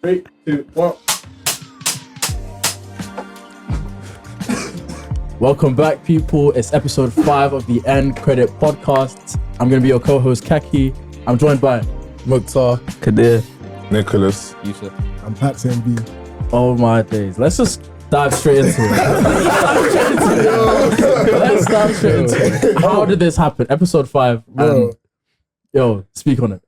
3, 2, 1. Welcome back, people. It's episode 5 of the Entiityy podcast. I'm going to be your co-host, Kakki. I'm joined by Mugtar, Kadir, Nicholas, Yusuf. I'm PatzMB. Oh my days. Let's just dive straight into it. Let's dive straight into it. How did this happen? Episode 5. Bro. Yo, speak on it.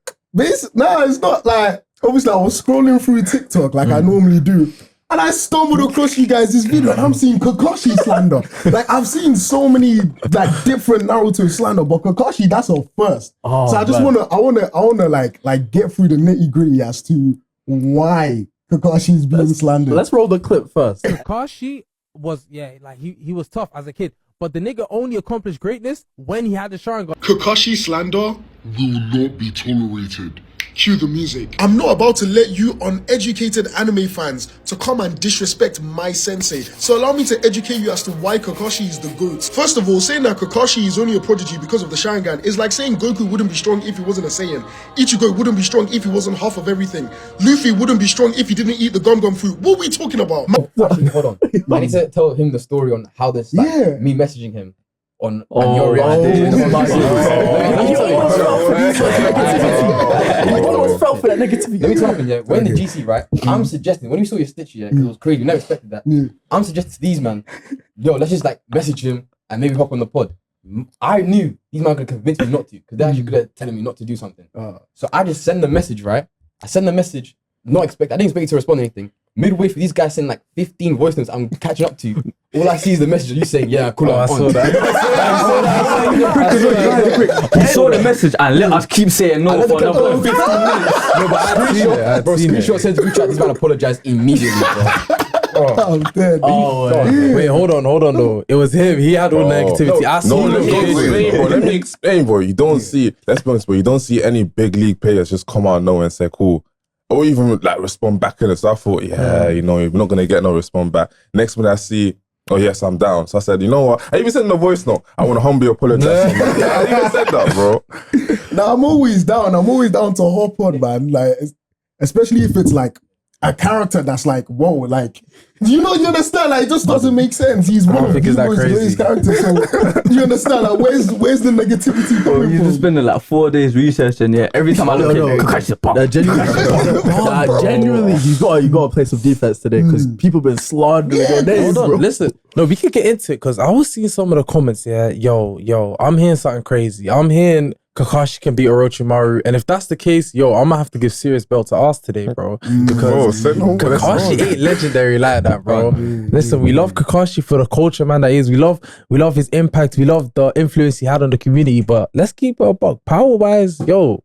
Nah, it's not like, obviously I was scrolling through TikTok like I normally do. And I stumbled across you guys this video and I'm seeing Kakashi slander. Like I've seen so many like different Naruto slander, but Kakashi, that's a first. Oh, so I just man. wanna like get through the nitty gritty as to why Kakashi is being slandered. Let's roll the clip first. Kakashi was, he was tough as a kid, but the nigga only accomplished greatness when he had the Sharingan. Kakashi slander will not be tolerated. Cue the music. I'm not about to let you uneducated anime fans to come and disrespect my sensei. So allow me to educate you as to why Kakashi is the GOAT. First of all, saying that Kakashi is only a prodigy because of the Sharingan is like saying Goku wouldn't be strong if he wasn't a Saiyan. Ichigo wouldn't be strong if he wasn't half of everything. Luffy wouldn't be strong if he didn't eat the gum gum fruit. What are we talking about? Actually, hold on. I need to tell him the story on how this, like, me messaging him on your Felt for that negativity. Let me tell you something, yeah. When the GC, right, I'm suggesting, when we saw your stitch, yeah, because it was crazy, we never expected that. I'm suggesting to these man, yo, let's just like message him and maybe hop on the pod. I knew these man could convince me not to, because they're actually good at telling me not to do something. So I just send the message, right? I send the message, I didn't expect you to respond to anything. Midway for these guys send like 15 voice notes I'm catching up to. All I see is the message of you saying, yeah, cool. I saw that. You saw the message and let us keep saying no for another 15 minutes. No, but I screenshot said to group chat, this man apologized immediately, bro. I'm dead. Wait, hold on though. It was him. He had all negativity. I saw let me explain, bro. You don't see, let's be honest, bro, you don't see any big league players just come out of nowhere and say, cool. Or even like respond back in it. So I thought, you know, you're not going to get no response back. Next minute I see, oh yes, I'm down. So I said, you know what? I even said in the voice note, I want to humbly apologize. I even said that, bro. Now I'm always down to hop on, man. Like, especially if it's like a character that's like, whoa, like, you understand? Like, it just doesn't make sense. He's one of the most greatest characters. So, you understand? Like, where's the negativity coming from? You've just been like 4 days researching, yeah. Every time I look at it, Kakashi's a pop. Genuinely, you got to play some defense today because people been slandering your names. Hold on, bro. listen. No, we could get into it because I was seeing some of the comments, yeah. Yo, I'm hearing something crazy. I'm hearing Kakashi can beat Orochimaru, and if that's the case, yo, I'm gonna have to give serious belt to us today, bro. Because Kakashi ain't legendary like that, bro. Listen, we love Kakashi for the culture man that he is. We love his impact. We love the influence he had on the community. But let's keep it a buck. Power wise, yo,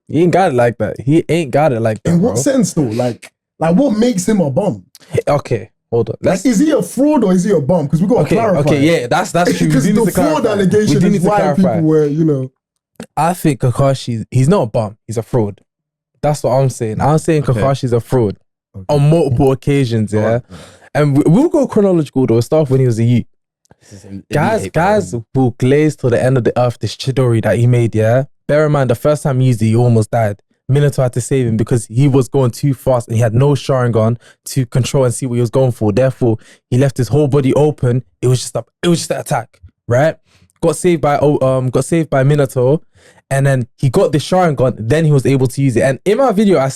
he ain't got it like that. He ain't got it like that. In what sense though? Like what makes him a bum? Okay. Hold on. Like, is he a fraud or is he a bum? Because we got to clarify. Okay, yeah, that's true. Because the fraud allegation is why people were, you know. I think Kakashi, he's not a bum. He's a fraud. That's what I'm saying. I'm saying Kakashi's a fraud on multiple occasions, yeah. And we'll go chronological though. Start off when he was a youth. Guys will glaze till the end of the earth. This Chidori that he made, yeah. Bear in mind, the first time he used it, he almost died. Minato had to save him because he was going too fast and he had no Sharingan to control and see what he was going for. Therefore, he left his whole body open. It was just an attack, right? Got saved by Minato, and then he got the Sharingan. Then he was able to use it. And in my video, I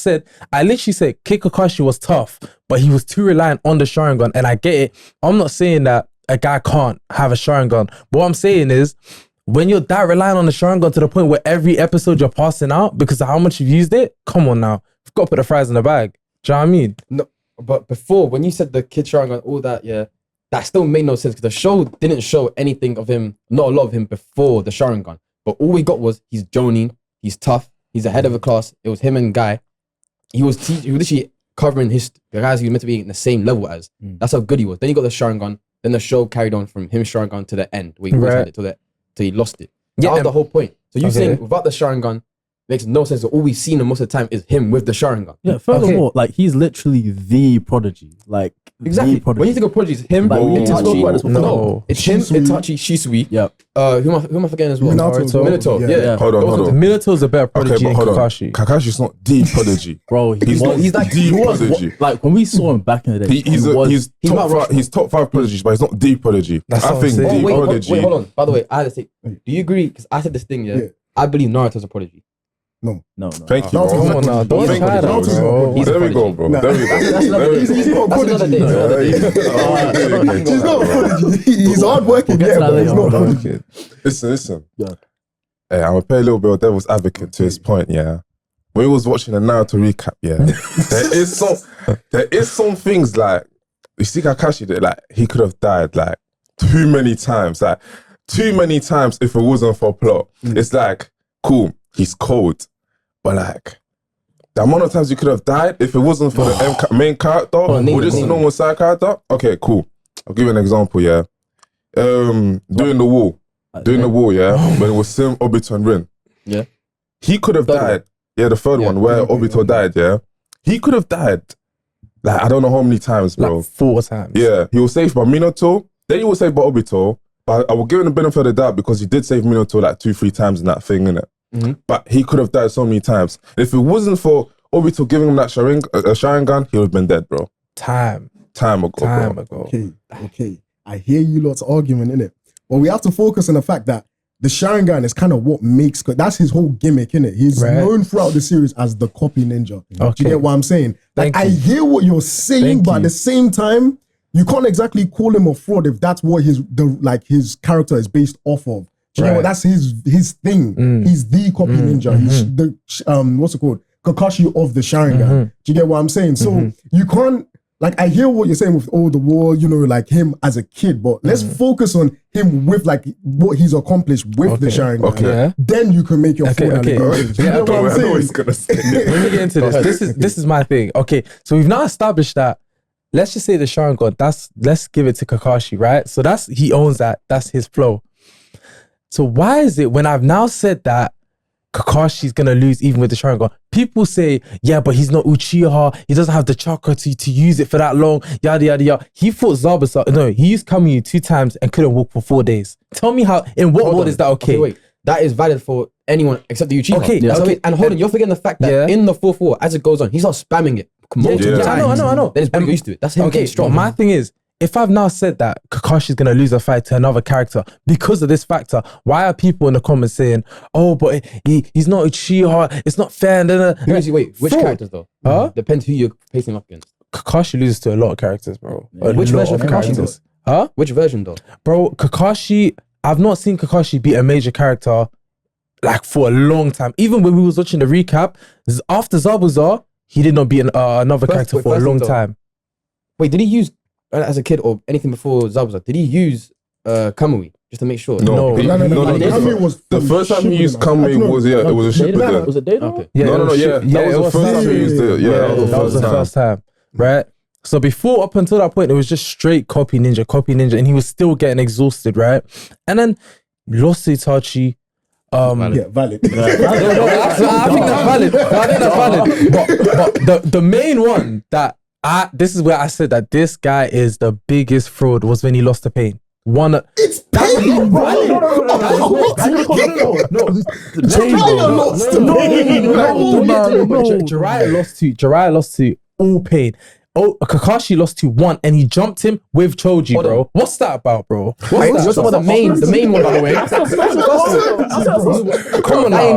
literally said Kakashi was tough, but he was too reliant on the Sharingan. And I get it. I'm not saying that a guy can't have a Sharingan. But what I'm saying is, when you're that reliant on the Sharingan to the point where every episode you're passing out because of how much you've used it, come on now, you've got to put the fries in the bag. Do you know what I mean? No, but before, when you said the kid Sharingan, all that, yeah, that still made no sense because the show didn't show anything of him, not a lot of him before the Sharingan. But all we got was he's Jonin, he's tough, he's ahead of the class. It was him and Guy. He was literally covering the guys he was meant to be in the same level as. That's how good he was. Then he got the Sharingan. Then the show carried on from him Sharingan to the end. We always had it till he lost it. That was the whole point. So you saying without the Sharingan, makes no sense. All we've seen him most of the time is him with the Sharingan. Yeah, furthermore, like he's literally the prodigy. Like Exactly. the prodigy. When you think of prodigies, him, Like, we didn't talk about this before. no, it's him, Shisui. Itachi, Shisui. Yeah. Who am I forgetting as well? Minato. Minato. Yeah. Yeah. Hold on, hold on. Minato's a better prodigy Okay, but than hold on. Kakashi. Kakashi's not the prodigy. Bro, He's not. He's like the he was prodigy. like when we saw him back in the day. He's he's top not five. He's top 5 prodigies, but he's not the prodigy. That's I what I'm think saying. the Wait, prodigy. hold on. By the way, I had to say, do you agree? Because I said this thing, yeah. I believe Naruto's a prodigy. no. Thank you, Naruto's bro. not Come on now, don't Thank try you, that, bro. bro. He's a There we go, prodigy. bro. Nah. There we go. That's another He's day. not a That's another day. prodigy. That's another day. He's not a prodigy. He's hardworking, We'll get yeah, to that but he's later not a on, prodigy. Listen. Yeah. Hey, I'm gonna play a little bit of devil's advocate to his point. Yeah, when we was watching the Naruto recap, yeah, there is some things like you see Kakashi that like he could have died like too many times, like too many times if it wasn't for plot. It's like cool, he's cold, but like the amount of times you could have died if it wasn't for the main character or just a normal side character. Okay, cool. I'll give you an example. Yeah, doing the wall. Doing the wall, yeah, when it was Sim, Obito, and Rin. Yeah. He could have died. Yeah, the third one where Obito died, yeah. He could have died. Like, I don't know how many times, bro. Like 4 times. Yeah, he was saved by Minato. Then he was saved by Obito. But I will give him the benefit of the doubt because he did save Minato like 2-3 times in that thing, innit? But he could have died so many times. If it wasn't for Obito giving him that Sharingan, he would have been dead, bro. Time Time ago. Okay. I hear you lot's argument, innit? But we have to focus on the fact that the Sharingan is kind of what makes, that's his whole gimmick, innit? He's known throughout the series as the copy ninja. Do you get what I'm saying? Like, I hear what you're saying, but at the same time, you can't exactly call him a fraud if that's what his character is based off of. Do you know what? That's his thing. He's the copy ninja. He's the what's it called? Kakashi of the Sharingan. Do you get what I'm saying? So you can't, like, I hear what you're saying with all the war, you know, like him as a kid, but let's focus on him with like what he's accomplished with the Sharingan. Okay. Then you can make your full allegations. You know what I'm I know what he's saying? gonna say. Let me get into this. This is my thing. Okay, so we've now established that. Let's just say the Sharingan. Let's give it to Kakashi, right? So he owns that. That's his flow. So why is it when I've now said that Kakashi's gonna lose even with the Sharingan, people say, yeah, but he's not Uchiha, he doesn't have the chakra to use it for that long, yada yada yada. He fought he used Kamui 2 times and couldn't walk for 4 days. Tell me how, in what world is that okay? Wait. That is valid for anyone except the Uchiha. Okay, That's okay. And hold on, you're forgetting the fact that in the 4th war, as it goes on, he's not spamming it multiple times. I know. Then it's pretty used to it. That's him getting strong. But my thing is, if I've now said that Kakashi's gonna lose a fight to another character because of this factor, why are people in the comments saying, "Oh, but he's not Uchiha, it's not fair"? Wait, which characters though? Depends who you're facing up against. Kakashi loses to a lot of characters, bro. Which version of Kakashi though? Which version though? Bro, Kakashi, I've not seen Kakashi beat a major character like for a long time. Even when we was watching the recap, after Zabuza, he did not beat another character for a long time. Wait, did he use as a kid or anything before Zabuza? Did he use Kamui just to make sure? No. Kamui was The first time he used Kamui was it was a Shippuden. Was it Data? Okay. That was the first time he used it. Yeah, that was the first time, right? So before, up until that point, it was just straight copy ninja, and he was still getting exhausted, right? And then lost to Itachi. valid. I think that's valid. But the main one that this is where I said that this guy is the biggest fraud was when he lost to Pain. It's Pain, bro. Jiraiya lost to all Pain. Oh, Kakashi lost to 1 and he jumped him with Choji, bro. What's that about, bro? You're talking about the main one, by the way. Come on now.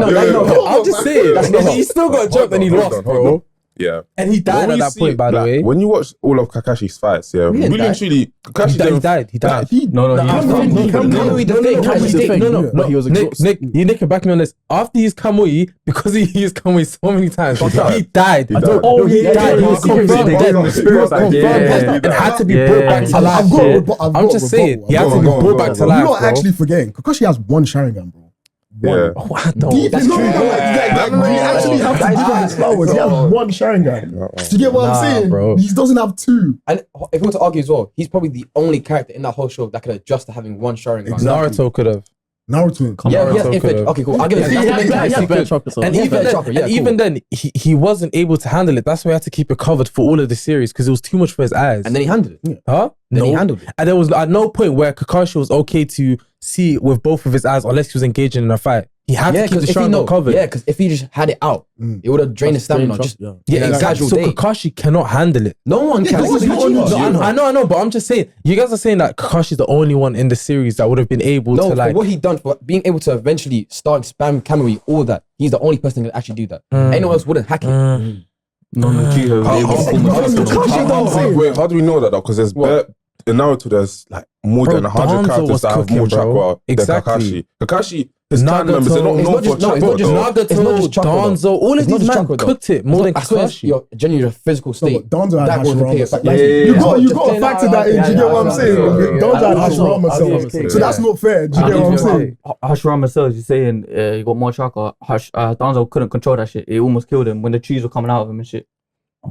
I'm just saying. He still got jumped and he lost, bro. Yeah. And he died at that point, by the way. When you watch all of Kakashi's fights, really and truly, Kakashi He died. No, he was exhausted. Nick can back me on this. After he's Kamui, because he used Kamui so many times, he died. He died. He was confirmed dead. And had to be brought back to life. I'm just saying, he had to be brought back to life. You're not actually forgetting. Kakashi has 1 Sharingan, bro. Yeah. Oh, I don't. That's true. You actually have to dig on his flowers. He has 1 Sharingan. Do you get what I'm saying? Bro. He doesn't have 2. And if we were to argue as well, he's probably the only character in that whole show that could adjust to having 1 Sharingan. Naruto could have. Naruto. Yeah, Naruto yes, could've- okay, cool. I'll give it. He That's the had main better- he guy. had better chocolate sauce. And He had even better then, chocolate. yeah, and even then, he wasn't able to handle it. That's why he had to keep it covered for all of the series because it was too much for his eyes. And then he handled it. huh? Then he handled it. And there was at no point where Kakashi was okay to see with both of his eyes unless he was engaging in a fight. He had to keep the if he Sharingan covered. Yeah, because if he just had it out, it would have drained his stamina. Just Yeah. Yeah, in a exactly. casual So day. Kakashi cannot handle it. No one can. because It's you Vegeta. don't- I know, but I'm just saying, you guys are saying that Kakashi's the only one in the series that would have been able No, to like. for what he done, for being able to eventually start spam Kamui, all that, he's the only person that can actually do that. Anyone else wouldn't hack it. None of Jiho was able to pull my Wait, how do we know that though? Because there's in Naruto, there's like more Bro, than 100 Danzo characters was that have cooking, more bro. chakra Exactly. than Kakashi. His clan members, they're not It's known not for just- no, it's chakra. not just though. Naruto. It's not just chakra, though. Danzo, all of It's not these just men chakra, though. cooked it more than I swear, Kakashi. your genuine physical No, state. but Donzo had that would repay Hashirama it cells. back. Like, Yeah, you got yeah. to factor that in. Do you get what I'm saying? Donzo had I'll Hashirama give you cells. okay. So that's not fair. Do you get what I'm saying? Hashirama cells, you're saying you got more chakra. Danzo couldn't control that shit. It almost killed him when the cheese were coming out of him and shit.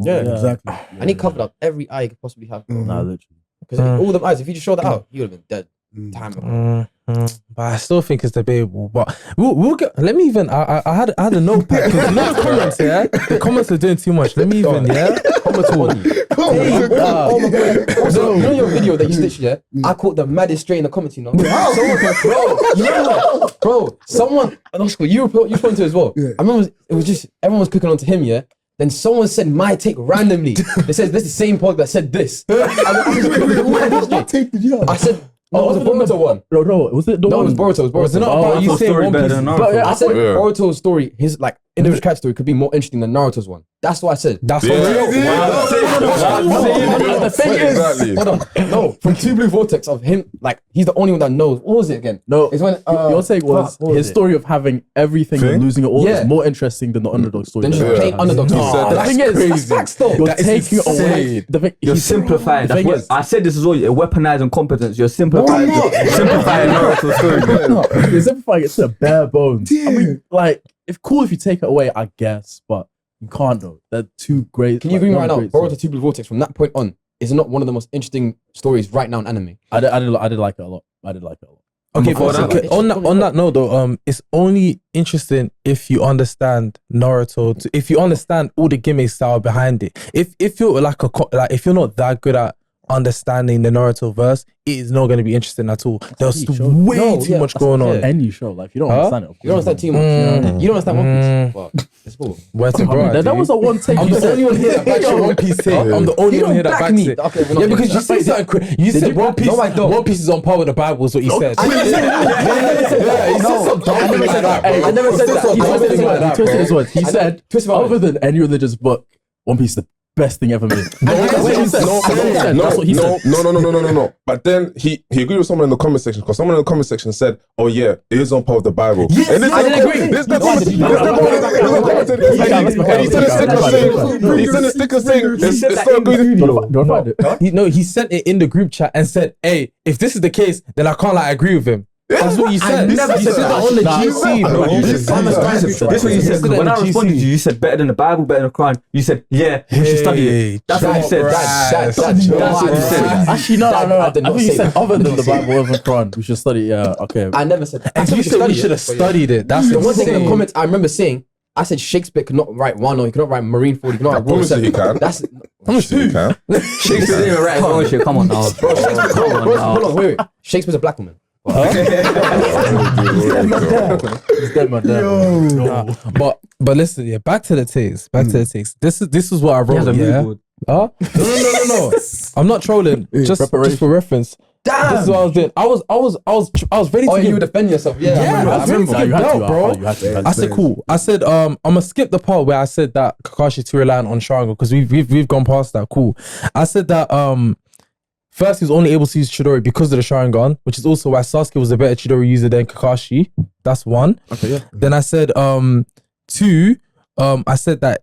Yeah, Exactly. and he covered up every eye he could possibly have. Nah, literally. Because all them eyes, if you just showed that out, he would have been dead. Time ago. But I still think it's debatable. But we'll get. Let me even. I had a notepad because you know the comments. Yeah, the comments are doing too much. Let me even. Yeah, comment on you. Oh my god! Also, you know your video that you stitched, yeah? I caught the maddest straight in the comments, you know. Someone, bro, you know what? Bro, someone, you responded to it as well. Yeah. I remember it was just everyone was cooking onto him, yeah. Then someone said my take randomly. They said this is the same pod that said this. What tape did you have? I said, no, it was a Boruto one. No, was it the No, one? it was Boruto. It was Boruto. Was it not Oh, about I you thought saying story One better Piece? than Naruto. But yeah, I said Yeah. Boruto's story, his like individual character story could be more interesting than Naruto's one. That's what I said. That's Yeah. what. The thing is, Exactly. hold on, no, from Two Blue Vortex of him, like he's the only one that knows. What was it again? No, it's when your take was what was his it? story of having everything Thing? and losing it all Yeah. is more interesting than the underdog story. Then just that play he has. underdog. He said The that's thing is, that's crazy. facts though. You're That is taking away. insane. The thing, You're he's- simplifying. the That's thing what is- I said. This is all you're weaponizing competence. You're simplifying. No, I'm not. Simplifying Naruto's story. You're simplifying it to the bare bones. I mean, like, it's cool if you take it away, I guess, but you can't though. They're two great. Can you agree one right now? great Boruto story. Two Blue Vortex from that point on is not one of the most interesting stories right now in anime. I did like it a lot. I did like it a lot. Okay, I'm but saying, like, on that note though, it's only interesting if you understand Naruto, if you understand all the gimmicks that are behind it. If you're if you're not that good at understanding the Naruto verse, it is not going to be interesting at all. There's He showed- way No, too yeah, much that's going what I'm on. saying. Any show, like, if you don't Huh? understand it. You don't understand too much. You don't understand One Piece. But it's cool. Where's the I mean, bro? that was a one take. I'm you the said. only one here that backs your One Piece take. I'm the only You one here don't that back backs me. it. Okay, we're not Yeah, doing because you that. said something crazy. You said you One back- Piece. No, I don't. One Piece is on par with the Bible. Is what you said. I never said that. He said some dumb thing like that. Hey, I never said that. He twisted his words. He twisted his words. He I said, twist my other than any religious book, One Piece is the best thing ever made. That's what he said. That's what he said. No. But then he agreed with someone in the comment section because someone in the comment section said, "Oh yeah, it is on par with the Bible." Yes, and I didn't agree. This the comment. He sent a sticker saying, "It's so good." He sent it in the group chat and said, "Hey, if this is the case, then I can't agree with him." That's what you said. never You said said that. that on the Nah, GC, bro. you just said that. This is what you said. When I responded to you, you said better than the Bible, better than the Quran. You said, yeah, we should study it. That's what you said. That's what you said. Actually, no. I I did not think you say said that. other than the Bible and the Quran, we should study. Yeah, okay. I never said that. I And said you said we should have studied it. That's The one thing in the insane. comments I remember saying, I said Shakespeare could not write one, or he could not write Marine 40, he could not write promise you he can. That's You can. Shakespeare didn't even write his own shit. Come on now. bro. Hold on, wait. Shakespeare's a black woman. He's dead, man. No. But listen, yeah, back to the takes. This is what I He has wrote. a mood Yeah. board. Huh? No. I'm not trolling. Just for reference. Damn. This is what I was doing. I was ready to Oh, give you would defend yourself. Yeah, Yeah, I remember. You had to, bro. You had to. I said cool. I said I'm gonna skip the part where I said that Kakashi too reliant on Sharingan because we've gone past that. Cool. I said that first he was only able to use Chidori because of the Sharingan, which is also why Sasuke was a better Chidori user than Kakashi. That's one. Okay, yeah. Then I said two. I said that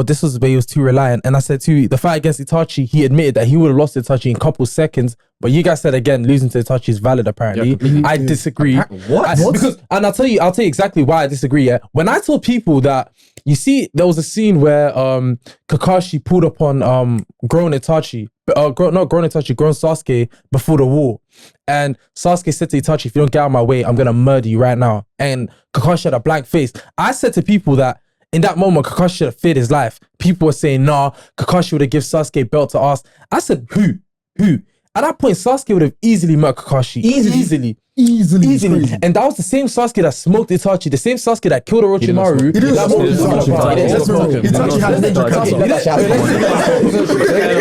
this was where he was too reliant, and I said two. The fight against Itachi, he admitted that he would have lost Itachi in a couple seconds, but you guys said again losing to Itachi is valid. Apparently, I disagree. What? Because I'll tell you exactly why I disagree. Yeah, when I told people that, you see, there was a scene where Kakashi pulled up on grown Itachi grown Sasuke before the war. And Sasuke said to Itachi, if you don't get out of my way, I'm going to murder you right now. And Kakashi had a blank face. I said to people that in that moment, Kakashi should have feared his life. People were saying, nah, Kakashi would have given Sasuke belt to us. I said, who? At that point, Sasuke would have easily met Kakashi. Easily. And that was the same Sasuke that smoked Itachi, the same Sasuke that killed Orochimaru. Itachi had a ninja katana.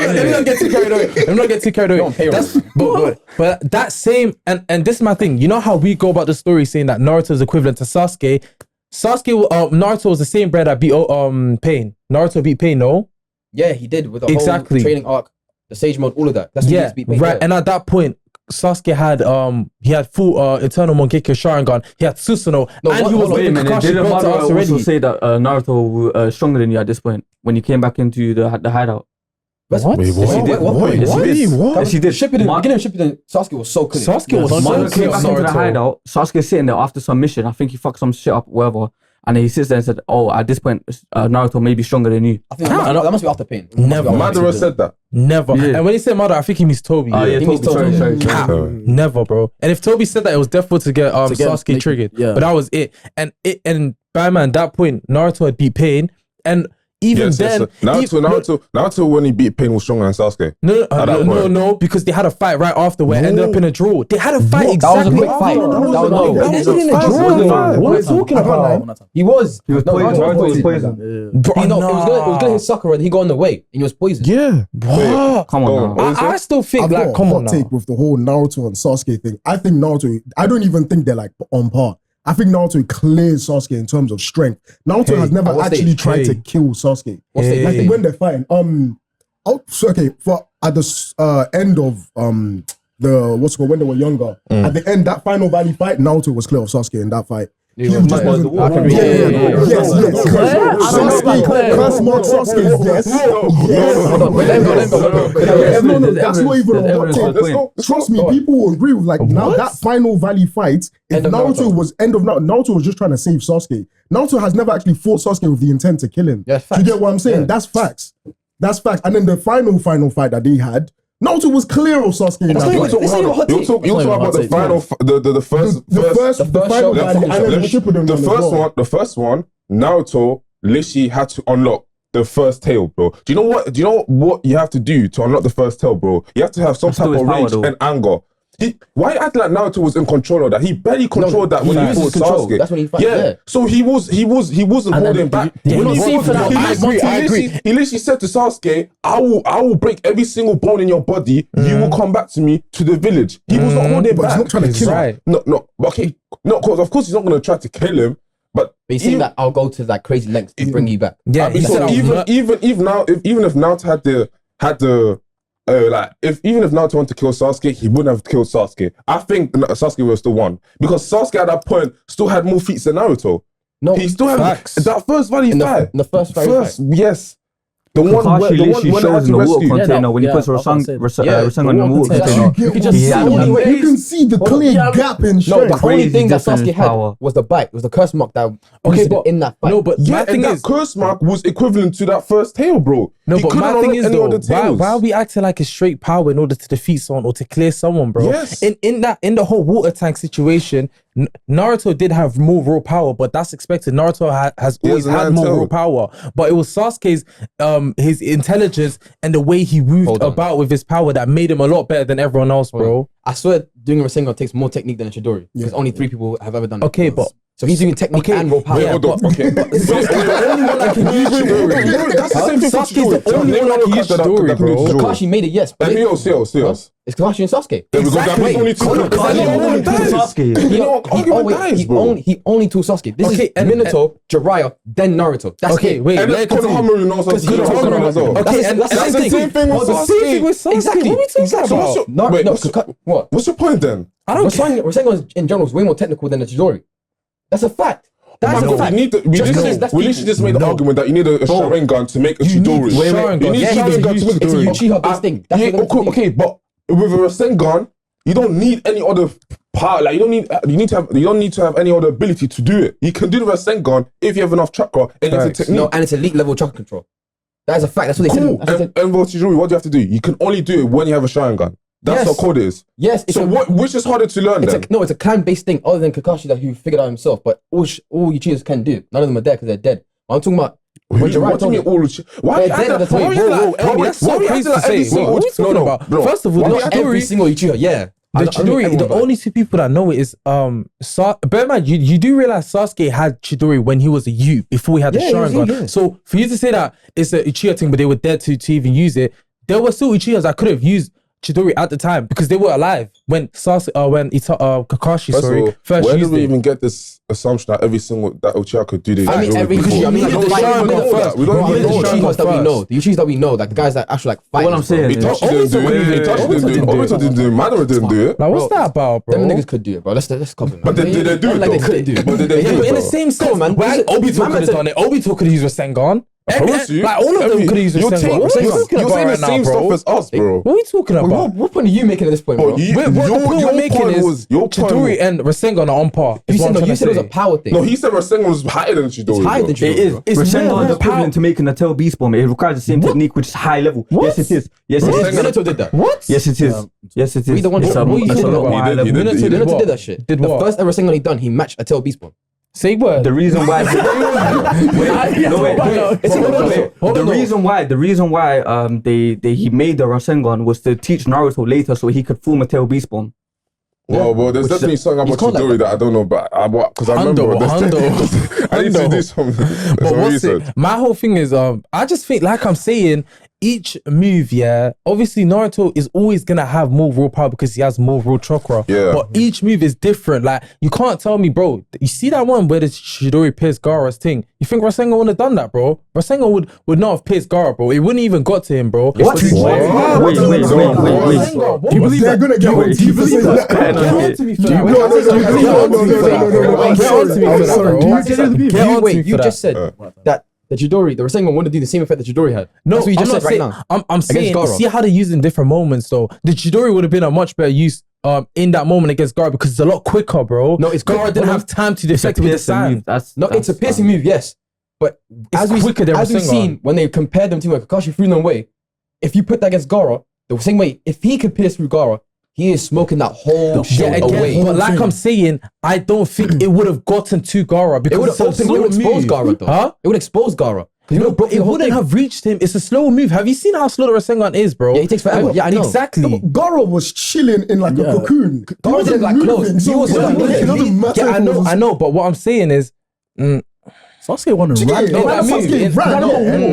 Let me not get too carried away. But that same, and this is my thing. You know how we go about the story saying that Naruto is equivalent to Sasuke? Naruto was the same brother that beat Pain. Naruto beat Pain, no? Yeah, he did with the whole training arc, the Sage Mode, all of that. That's what he beat Pain. Right. And at that point, Sasuke had full Eternal Mangekyo Sharingan. He had Susanoo, and he was didn't Madara also say that Naruto was stronger than you at this point when you came back into the hideout? What? What? Yes, he did. Shippuden, Sasuke was so clear. Madara came back into the hideout. Sasuke sitting there after some mission. I think he fucked some shit up, whatever. And he sits there and said, "Oh, at this point, Naruto may be stronger than you." I think that must be after Pain. Never. Madara said that. Never. Yeah. And when he said Madara, I think he means Toby. Sorry. Never, bro. And if Toby said that, it was definitely to get Sasuke triggered. Yeah. But that was it. And Batman, at that point, Naruto had beat Pain, and even then, Naruto when he beat Pain was stronger than Sasuke. No, because they had a fight right after where it ended up in a draw. They had a fight exactly. That was a quick fight. That ended in a draw. What are you talking about? He was Naruto was poisoned. It was gonna hit Sakura and he got on the way and he was poisoned. Yeah. What? Come on now. I still think I've got come a on hot now. take with the whole Naruto and Sasuke thing. I think Naruto, I don't even think they're like on par. I think Naruto clears Sasuke in terms of strength. Naruto has never actually tried to kill Sasuke. I think when they're fighting, at the end of when they were younger, at the end, that final valley fight, Naruto was clear of Sasuke in that fight. Yes. No, that's not even a hot take. Trust me, people will agree with now that final valley fight. If Naruto was just trying to save Sasuke. Naruto has never actually fought Sasuke with the intent to kill him. Do you get what I'm saying? That's facts. And then the final fight that they had, Naruto was clear of Sasuke. You'll talk about the final, the first one. Naruto literally had to unlock the first tail, bro. Do you know what you have to do to unlock the first tail, bro? You have to have some type of rage and anger. Why act like Naruto was in control of that? He barely controlled that when he fought Sasuke. That's when he fought. Yeah. So he wasn't holding back. I agree. He literally said to Sasuke, "I will break every single bone in your body. You will come back to me to the village." He was not holding back. He's not trying to kill him. Of course he's not going to try to kill him. But he's saying that I'll go to crazy lengths to bring you back. Yeah. Even if Naruto even if Naruto wanted to kill Sasuke, he wouldn't have killed Sasuke. I think Sasuke would have still won because Sasuke at that point still had more feats than Naruto. No, he still had that first valley fight. The first fight. Yes. The one where shows in the water container when he puts Rasengan in the water container. You can see the clear gap in strength. No, the only thing that Sasuke had was the bite. It was the curse mark that in that fight. No, but my thing is, that curse mark was equivalent to that first tail, bro. No, but my thing is though, why are we acting like a straight power in order to defeat someone or to clear someone, bro? Yes. In the whole water tank situation, Naruto did have more raw power, but that's expected. Naruto has always had more raw power, but it was Sasuke's his intelligence and the way he moved about with his power that made him a lot better than everyone else, bro. I swear doing a Rasengan takes more technique than a Chidori because only 3 people have ever done it. Okay, but so he's doing technique and raw power. Hold on. Okay. That's the same thing for Chidori. The only one that can use Chidori, bro. Kakashi made it, yes. Let me see. It's Kakashi and Sasuke. Exactly. He only took Sasuke. This is Minato, Jiraiya, then Naruto. That's it. Wait, and then Konohamaru knows Sasuke. Okay, and that's the same thing with Sasuke. Exactly. What are we talking about? What? What's your point then? Rasengan in general is way more technical than the Chidori. That's a fact. That's a fact. We literally just made the argument that you need a Sharingan to make a Chidori. You need Sharingan to make a Chidori. It's a Uchiha-based thing. Okay, but with a Rasengan, you don't need any other power. Like you don't need to have any other ability to do it. You can do the Rasengan if you have enough chakra and it's a technique. No, and it's elite level chakra control. That is a fact. That's what they Cool. said. And what do you have to do? You can only do it when you have a Sharingan. That's what code is. Yes. So which is harder to learn then? It's a clan-based thing other than Kakashi that he figured out himself. But all Uchiha's can do. None of them are dead because they're dead. I'm talking about... What do you mean all Uchiha? Why That's so crazy to say. What are you talking about? First of all, not every single Uchiha, yeah. The Chidori, the only two people that know it is bear in mind, you do realize Sasuke had Chidori when he was a youth before he had the Sharingan. So for you to say that it's a Uchiha thing, but they were dead to even use it, there were still Uchihas that could have used Chidori at the time because they were alive when Kakashi first where used did we it. even get this assumption that every single that Uchiha could do this? I mean, every Uchiha. I mean, like, we don't even know the Uchihas that we know. The Uchihas that we know, like the guys that actually like fight. What I'm saying, Itachi didn't do it. Obito didn't do it. Madara didn't do it. Like, what's that about, bro? Them niggas could do it, bro. Let's cover it. But did they do it? Like they couldn't do it. But did they do it? In the same sense, man. Obito could have done it. Obito could have used Rasengan. Like all of them could have used Rasengan. What are you talking You're about saying the right now, same bro? stuff as us, bro. What are you talking about? What point are you making at this point, bro? What the point you're making is Chidori and Rasengan are on par. You said it was a power thing. No, he said Rasengan was higher than Chidori. It's higher than Chidori. It is. Rasengan is equivalent to making a tail beast bomb. It requires the same technique, which is high level. Yes, it is. Yes, it is. Minato did that. What? Yes, it is. Yes, it is. We the one. It's What are you talking about? Minato did that shit. Did the what? first ever Rasengan he done, he matched a tail beast bomb. Say what? The reason why the reason why he made the Rasengan was to teach Naruto later so he could form a tail beast bomb. Well, there's definitely something about Chidori that I don't know, but because I remember. I need to do some research. My whole thing is, I just think, like I'm saying, each move, obviously Naruto is always gonna have more raw power because he has more raw chakra. Yeah. But each move is different. Like, you can't tell me, bro, you see that one where the Chidori pierced Gaara's thing? You think Rasengan wouldn't have done that, bro? Rasengan would not have pierced Gaara, bro. It wouldn't even got to him, bro. What? Wait. Do you believe they're gonna get one? Do you believe that? You just said that the Chidori, the Rasengan wouldn't do the same effect that Chidori had. No, that's what you just said saying, right now. I'm saying, Gaara. see how they use in different moments, though. The Chidori would have been a much better use in that moment against Gaara because it's a lot quicker, bro. No, it's Gaara didn't have time to deflect with the sand. It's a piercing move, yes. But as we've seen, when they compared them to when Kakashi threw them away, if you put that against Gaara, the same way, if he could pierce through Gaara, he is smoking that whole shit away. But like I'm saying, I don't think it would have gotten to Gaara because it would expose Gaara, though. Huh? It would expose Gaara. No, but it wouldn't have reached him. It's a slow move. Have you seen how slow the Rasengan is, bro? Yeah, it takes forever. Yeah, exactly. No, Gaara was chilling in like a cocoon. Gaara didn't like close. He was I know. But what I'm saying is, Sasuke wanted to run.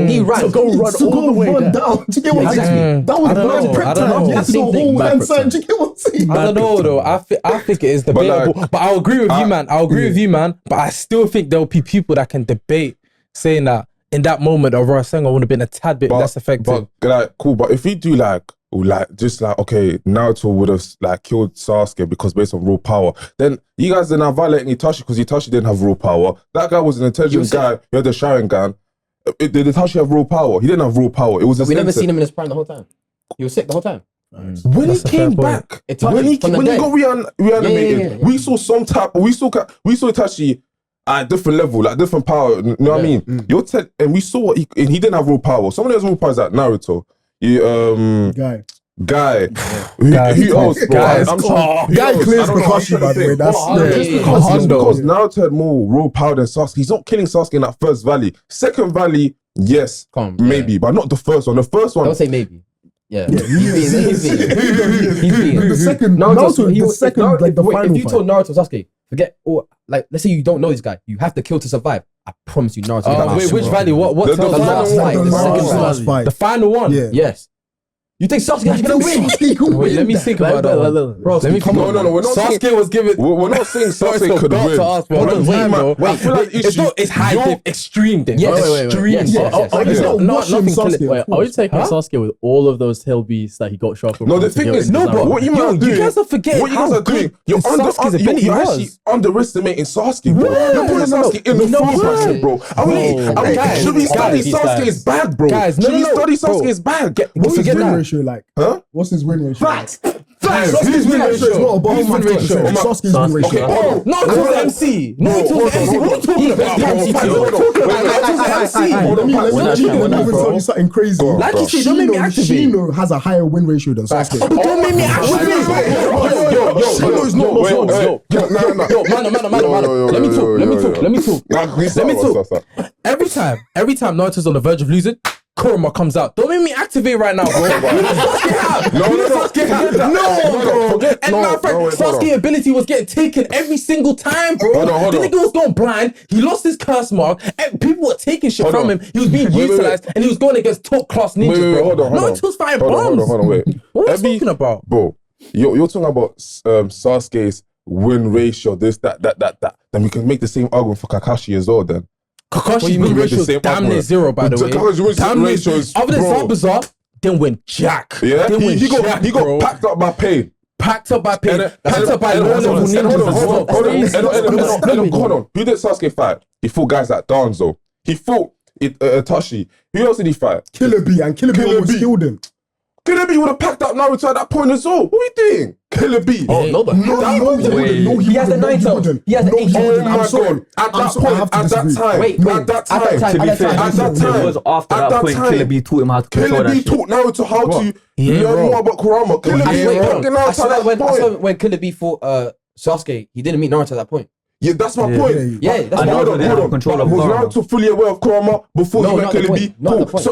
He ran. To go run all the way down. Do you get what I'm saying? That was blind prep time. You had to do a whole hand sign. Do you get what I'm saying? I don't know though. I think it is debatable. But I'll agree with you, man. But I still think there'll be people that can debate saying that in that moment, a Rasengan would have been a tad bit less effective. But like, cool. But if we do okay, Naruto would have like killed Sasuke because based on raw power. Then you guys are now violating Itachi because Itachi didn't have raw power. That guy was an intelligent guy. He had the Sharingan. Did Itachi have raw power? He didn't have raw power. It was. We never seen him in his prime the whole time. He was sick the whole time. When he came back, when he got reanimated, we saw some type. We saw Itachi at a different level, like different power. You know what I mean? And we saw what he didn't have raw power. Someone who has raw power is like Naruto. Guy. Who else, bro? Guy clears Kakashi, by the way. That's because Naruto had more raw power than Sasuke. He's not killing Sasuke in that first valley. Second valley, yes, maybe, but not the first one. The first one. Don't say maybe. Yeah. He's being. The second, Naruto, like the final. If you told Naruto, Sasuke, forget, or like, let's say you don't know this guy, you have to kill to survive. I promise you, Naruto. Wait, which valley? What? The last fight. The final one. Yeah. Yes. You think Sasuke is gonna win? Wait, let me think about that. Bro, let me come on. No, we're not Sasuke saying, was given. We're not saying Sasuke could win. Wait, I feel like it's high diff, extreme diff. Extreme. Are you taking Sasuke with all of those tail beasts that he got shot from? No, the thing is, what you guys are forgetting, what you guys are doing, you're actually underestimating Sasuke, bro. You're putting Sasuke in the front person, bro. Should we study Sasuke is bad, bro? Should we study Sasuke is bad? What's his win ratio like? Huh? What's his win ratio? Facts. Sasuke's win ratio is not above Win ratio. Sasuke's win ratio. Naruto's the MC. Naruto's the MC. What are you talking about? Let me tell you something crazy. Like you said, don't make me activate. Shino has a higher win ratio than Sasuke. Don't make me activate. Shino is not Let me talk. Every time Naruto's on the verge of losing, Kurama comes out. Don't make me activate right now, bro. Sasuke's ability was getting taken every single time, bro. The nigga was going blind. He lost his curse mark. And people were taking shit from him. He was being utilized, and he was going against top class ninjas, bro. Naruto's fighting bombs. Hold on, wait. What are you talking about, bro? You're talking about Sasuke's win ratio, this, that. Then we can make the same argument for Kakashi as well. Then Kakashi's win ratio is damn near 0, by the way. Kakashi's win ratio is, other than Zabuza, then went Jack. Yeah, he got packed up by pain. Packed up by pain. Packed up by low-level ninjas as well. Hold on. Who did Sasuke fight? He fought guys like Danzo. He fought Itachi. Who else did he fight? Killer Bee, and Killer Bee almost killed him. Killer Bee would have packed up Naruto at that point as well. What are you doing? Killer Bee. No, he wouldn't. He has the 9 toes. He has the 8 toes. I'm sorry. At that time. Wait. At that time. To be fair, it was after that point Killer Bee taught him how to control that shit. Killer Bee taught Naruto how to learn more about Kurama. Killer Bee fucking I out at swear that when point. Killer Bee fought Sasuke, he didn't meet Naruto at that point. Yeah, that's my point. Yeah, that's And my Naruto didn't have control of Was Kurama. Naruto fully aware of Kurama before he met Killer Bee? Not the point.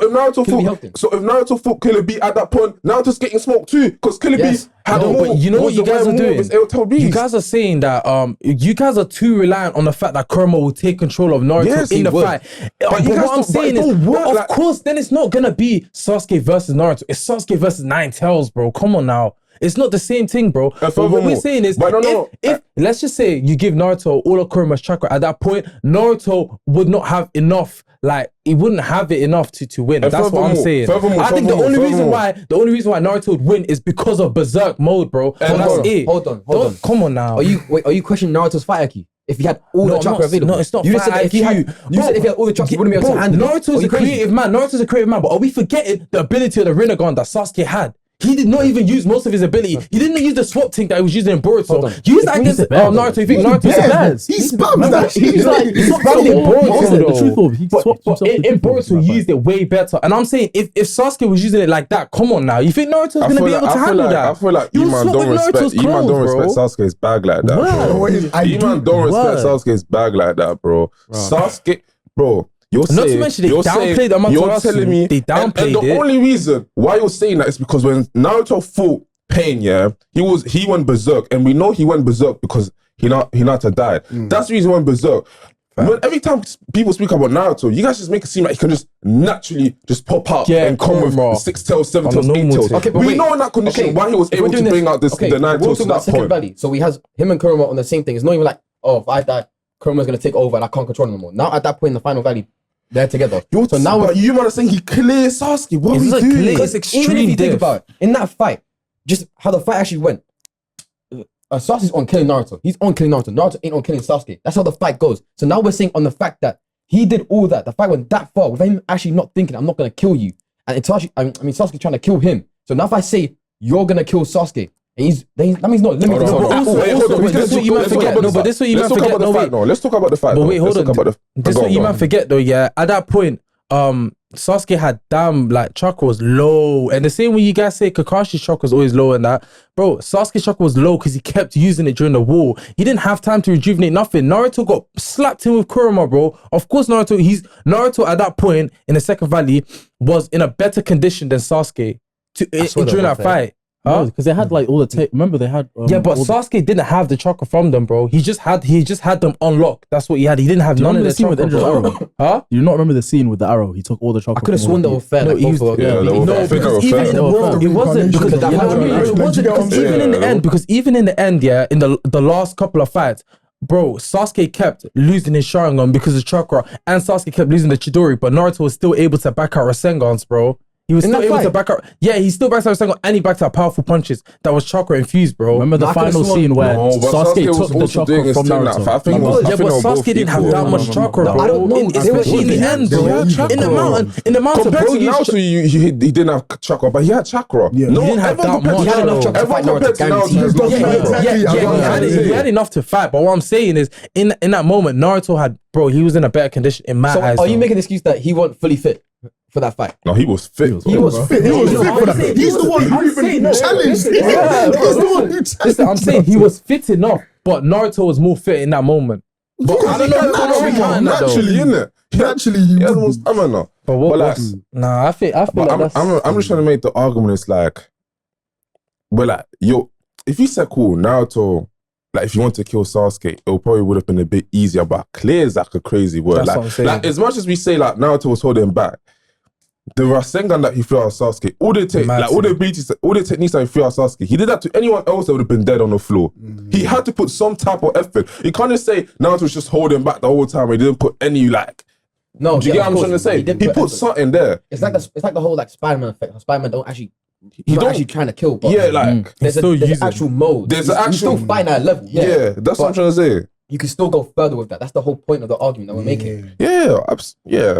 So if Naruto fought Killer Bee at that point, Naruto's getting smoked too, because Killer Bee had more. But you know what you guys are doing? You You guys are saying that you guys are too reliant on the fact that Kurama will take control of Naruto in the fight. But what I'm saying is, of course, then it's not gonna be Sasuke versus Naruto. It's Sasuke versus Nine Tails, bro. Come on now. It's not the same thing, bro. But what we're saying is, if let's just say you give Naruto all of Kurama's chakra, at that point, Naruto would not have enough. Like, he wouldn't have it enough to win. That's what I'm saying. I think the only reason why Naruto would win is because of Berserk mode, bro. And that's it. Hold on. Come on now. Are you questioning Naruto's fight IQ? If he had all the chakra available, no, it's not. You said if he had all the chakra, he wouldn't be able to handle it. Naruto's a creative man. But are we forgetting the ability of the Rinnegan that Sasuke had? He did not even use most of his ability. He didn't use the swap thing that he was using in Boruto. Use that against Naruto. You think Naruto's bad? He spammed that shit. He's spammed in Boruto. The truth of he swapped But in Boruto, he used it way better. And I'm saying, if Sasuke was using it like that, come on now. You think Naruto's going to be able to handle that? I feel like Iman don't respect Sasuke's bag like that, bro. Iman don't respect Sasuke's bag like that, bro. Sasuke, bro. Not to mention they downplayed Amaterasu. They downplayed it. The only reason why you're saying that is because when Naruto fought Pain, he went berserk, and we know he went berserk because Hinata died. That's the reason he went berserk. When every time people speak about Naruto, you guys just make it seem like he can just naturally just pop out and come with 6 tails, 7 tails, 8 tails. Okay, but we know in that condition why he was able to bring out the 9 tails to that point. Valley. So we has him and Kurama on the same thing. It's not even like, if I die, Kurama's gonna take over and I can't control him anymore. Now at that point in the final valley, they're together. So now you man are saying he clears Sasuke. What are we doing? Because even if you think about it, in that fight, just how the fight actually went, Sasuke's on killing Naruto. He's on killing Naruto. Naruto ain't on killing Sasuke. That's how the fight goes. So now we're saying on the fact that he did all that. The fight went that far without him actually not thinking, I'm not gonna kill you. And Sasuke trying to kill him. So now if I say you're gonna kill Sasuke, and that means not limited. This is what you might forget. No, but this is what you might forget. Let's talk about the fight. But wait, hold on. This is what you might forget though. Yeah, at that point, Sasuke had chakra was low, and the same way you guys say Kakashi's chakra was always low and that, bro. Sasuke's chakra was low because he kept using it during the war. He didn't have time to rejuvenate nothing. Naruto got slapped in with Kurama, bro. Of course, Naruto at that point in the second valley was in a better condition than Sasuke during that fight. Because they had all the remember they had but Sasuke didn't have the chakra from them, bro. He just had them unlocked. That's what he had. He didn't have none of the chakra. With arrow? You do not remember the scene with the arrow? He took all the chakra. I could have sworn they were fair. No, because even in the world, it wasn't because of that. It wasn't because even in the end, in the last couple of fights, bro, Sasuke kept losing his Sharingan because of chakra, and Sasuke kept losing the Chidori, but Naruto was still able to back out Rasengans, bro. He was In still that able to fight? back up. Yeah, he still backed up Rasengan and he backed up powerful punches that was chakra infused, bro. Remember the I could've final sworn- scene where No, but Sasuke was took the also doing chakra his from thing. Naruto? I think Yeah, but Sasuke didn't have that much chakra, bro. I don't know. Especially in the end, They bro. had chakra. In the mountain, Compared bro, to Naruto, he didn't have chakra, but he had chakra. Yeah. No, He didn't have everyone that compared much. to He had enough Naruto- chakra to everyone fight Naruto, compared to guaranteed. Naruto. Yeah, he had enough to fight. But what I'm saying is, in that moment, Naruto had, bro, he was in a better condition in my So eyes. are you though. making the excuse that he wasn't fully fit for that fight? No, he was fit. He was fit. He was fit for that. saying- He's the one who I'm even saying- challenged. He's the one who challenged. Listen, I'm saying he was fit enough, but Naruto was more fit in that moment. But I don't know if I'm naturally, counting that though. Naturally, innit? naturally, he He has would more be. stamina. But what? But like, Nah, I feel but like that's. I'm just trying to make the argument. It's like, but like, if you said cool Naruto, like if you want to kill Sasuke, it probably would have been a bit easier. But clear is like a crazy word. That's Like, what I'm saying. like as much as we say like Naruto was holding back, the Rasengan that he threw at Sasuke, all the techniques that he threw at Sasuke, he did that to anyone else that would have been dead on the floor. He had to put some type of effort. You can't just say Naruto was just holding back the whole time. He didn't put any like. No, Do you get what I'm trying to say? didn't He put put effort. something there. It's like the whole like Spider-Man effect. How Spider-Man don't actually. He He's not don't- actually trying to kill, but Yeah, like there's still an using- actual mode. There's He's an actual- still fighting at a level. yeah, that's what I'm trying to say. You can still go further with that. That's the whole point of the argument that we're making. Yeah,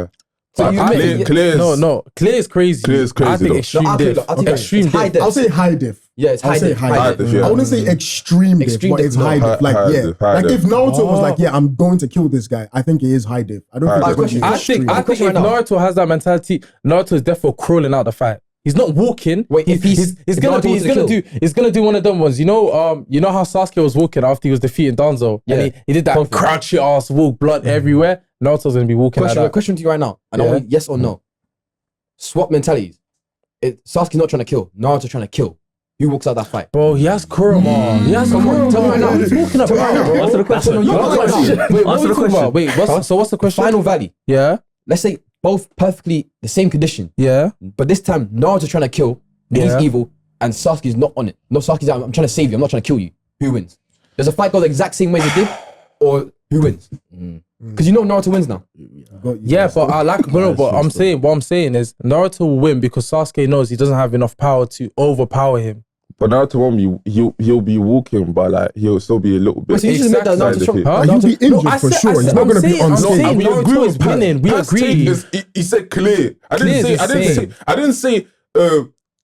So you admit- clear. No, clear is crazy. Clear is crazy, I think though. extreme No, I'll tell you diff. that. I'll tell you that. Extreme It's high diff. diff. I'll say high diff. Yeah, it's high I'll say diff. high diff, yeah. I wouldn't say extreme diff, Extreme but diff, it's no. high diff. Like, High yeah. diff, high Like, diff. if Naruto was like, yeah, I'm going to kill this guy, I think it is high diff. I don't think High it's going to diff. be I extreme. think if question right now. Naruto has that mentality, Naruto is therefore crawling out the fight. He's not walking. Wait, if he's if gonna Naruto be, was he's gonna do one of them ones. You know how Sasuke was walking after he was defeating Danzo, Yeah. and he did that Confident. crouchy ass walk, blood everywhere. Naruto's gonna be walking like that. Question to you right now. I don't Yeah. want yes or no. Swap mentalities. Sasuke's not trying to kill. Naruto's trying to kill. Who walks out that fight? Bro, he has Kurama. He has Kurama. tell me right now. What are you talking about? Answer the question. No, Answer no, the no, question. no. Wait, what Answer are the you talking about? question. Wait, what's the question? Final Valley. Yeah, Let's say both perfectly the same condition, yeah. but this time Naruto's trying to kill. Yeah. He's evil, and Sasuke's not on it. No, Sasuke's out. I'm trying to save you. I'm not trying to kill you. Who wins? Does the fight go the exact same way as it did, or who wins? Because you know Naruto wins now. Yeah, but I like, but what I'm saying is Naruto will win because Sasuke knows he doesn't have enough power to overpower him. But Naruto won't be. He'll be walking, but like he'll still be a little bit. Wait, so you just admit that Exactly. Naruto's strong? Huh? He'll be injured No, I for said- sure. I He's said- not I'm going to be saying- on I'm stage. saying Naruto is winning. We Pat's agree. take is- he said clear. I Clear didn't is say. insane. I didn't say.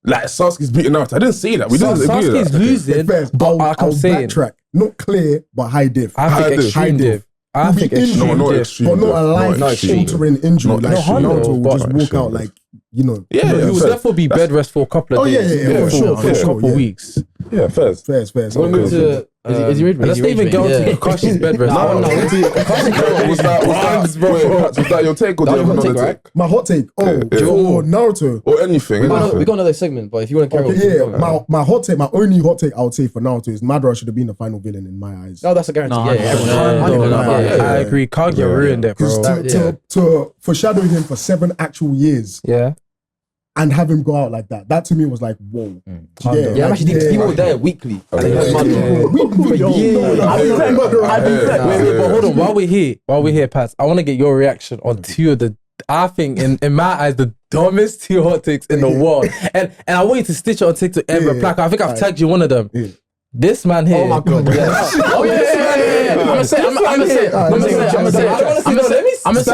Like Sasuke's beating Naruto. I didn't say that. We didn't agree with Sasuke's that. losing, but like I'm I'll saying, backtrack. Not clear, but high diff. I High think diff. extreme High diff. diff. I He'll be think injured. extreme No, not diff. extreme. But not a Not extreme. life-altering injury. Not Like extreme. Naruto will Not just walk extreme. out like, you know. Yeah, He yeah, will fair. therefore be bed rest for a couple of Oh, yeah, days. yeah, yeah, for sure, for for a sure, couple yeah. weeks. Yeah, first. Fair. We'll move to. Is he ready? And let's not even go to Kakashi's bed rest. No, no, Was that your take or do you That have was your another take, take? My hot take. Oh, Yeah. or Naruto. Or anything. We got anything. another segment, but if you want to carry Okay, on. yeah, my hot take, my only hot take I would say for Naruto is Madara should have been the final villain in my eyes. No, that's a guarantee. No, Yeah, yeah, no, everyone. no, I agree. Kaguya ruined it, Because bro. to foreshadow him for 7 actual years Yeah. and have him go out like that, that to me was like, whoa. Yeah, I'm actually thinking people were there weekly. And they had Wait, but hold on. While we're here, Pats, I want to get your reaction on 2 of the, I think, in my eyes, the dumbest 2 hot takes in the world. And I want you to stitch it on TikTok and reply. I think I've tagged you one of them. This man here. Oh my god, yeah. Oh yeah. I'm gonna say. I'm gonna say. I don't want to see that. I'm gonna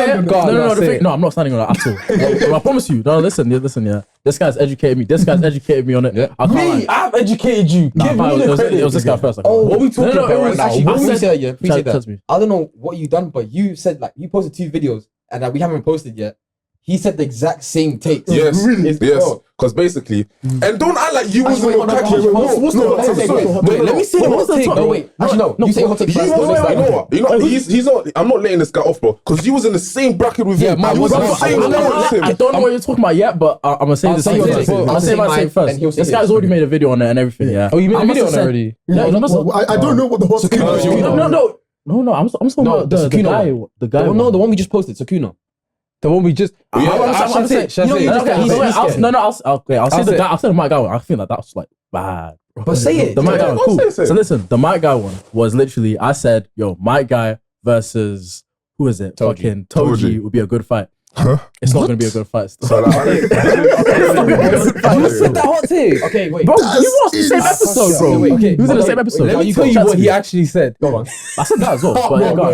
say. No, I'm not standing on that at all. I promise you. No, listen. Yeah. This guy's educated me. On it. Yeah. I can't lie. I've educated you. Nah, Give me it the was credit. this guy first. What we talking about right now? Actually, I please said- say that, yeah. Please say Trust me. that. I don't know what you done, but you said like you posted 2 videos and that we haven't posted yet. He said the exact same takes. Yes, It's- yes. bro. Because basically, and don't act like you wasn't wait, on no, Kakki. no, what's the hot take? Wait, let me see the hot take. No, wait. Actually, no. You say hot take You first. know no, next what? time. You know what? He's not. I'm not letting this guy off, bro. Because you was in the same bracket with him. man, You was in the I same bracket with him. I don't know what you're talking about yet, but I'm gonna say I'll this. say your take. I'll say my take first. And he'll say This guy's his. already made a video on it and everything. Yeah. Oh, you made a I must video have on it said- already? Yeah, you must have- Well, I don't know what the hot take is. No. I'm talking No, about the the Sukuna guy. one. The guy. No, the one we just posted, Sakuna. The one we just. I'm saying. Shall I say? I'll say the say- guy. I'll say the Mike guy one. I feel like that's like bad. But say it. The Mike guy one, cool. say it. So listen, the Mike guy one was literally, I said, yo, Mike guy versus, who is it? Toji. Fucking Toji. Toji would be a good fight. it's not going to be a good fight. So like, You said that hot take. Okay, wait. Bro, you watched the same episode, bro. Wait, He was in the same episode. Let me tell you what he actually said. Go on. I said that as well. But yeah, go on.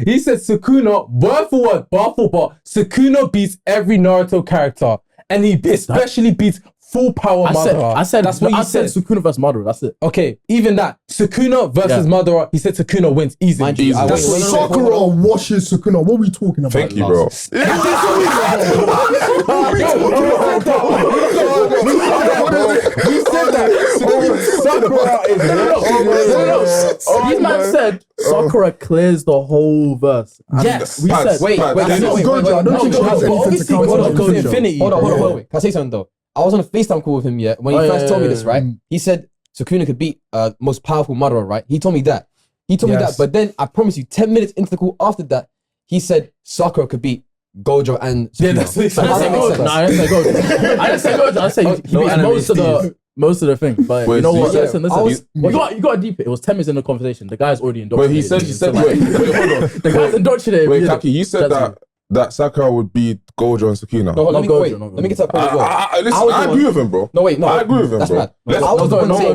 He said Sukuna, word for word, bar for bar, Sukuna beats every Naruto character. And he especially beats full power Madara. I said that's what you said. Sukuna versus Madara. That's it. Okay, even that. Sukuna versus Madara, he said Sukuna wins easy. Sakura washes Sukuna. What are we talking about? thank you, bro. We said that. Sakura is These man said Sakura clears the whole verse. Yes. We said Wait, I don't think Gojo has anything to come Gojo goes to infinity. Hold on. Can I say something though? I was on a FaceTime call with him, when he first told me this, right? He said Sukuna could beat most powerful Madara, right? He told me that. But then I promise you, 10 minutes into the call after that, he said Sakura could beat Gojo and Sukuna. Yeah, that's what he said. I didn't say Gojo. I didn't say Gojo. I said he beat most of the thing. But Wait, you know so what? you Listen. You got to deep it. It was 10 minutes in the conversation. The guy's already indoctrinated. But he said, wait, hold on. The guy's indoctrinated. Wait, Kakki, you said that Sakura would beat Gojo and Sukuna. No, let me get to that point as well. I agree with him, bro. No, wait, no. I agree with him, That's bro. mad. I was going to say,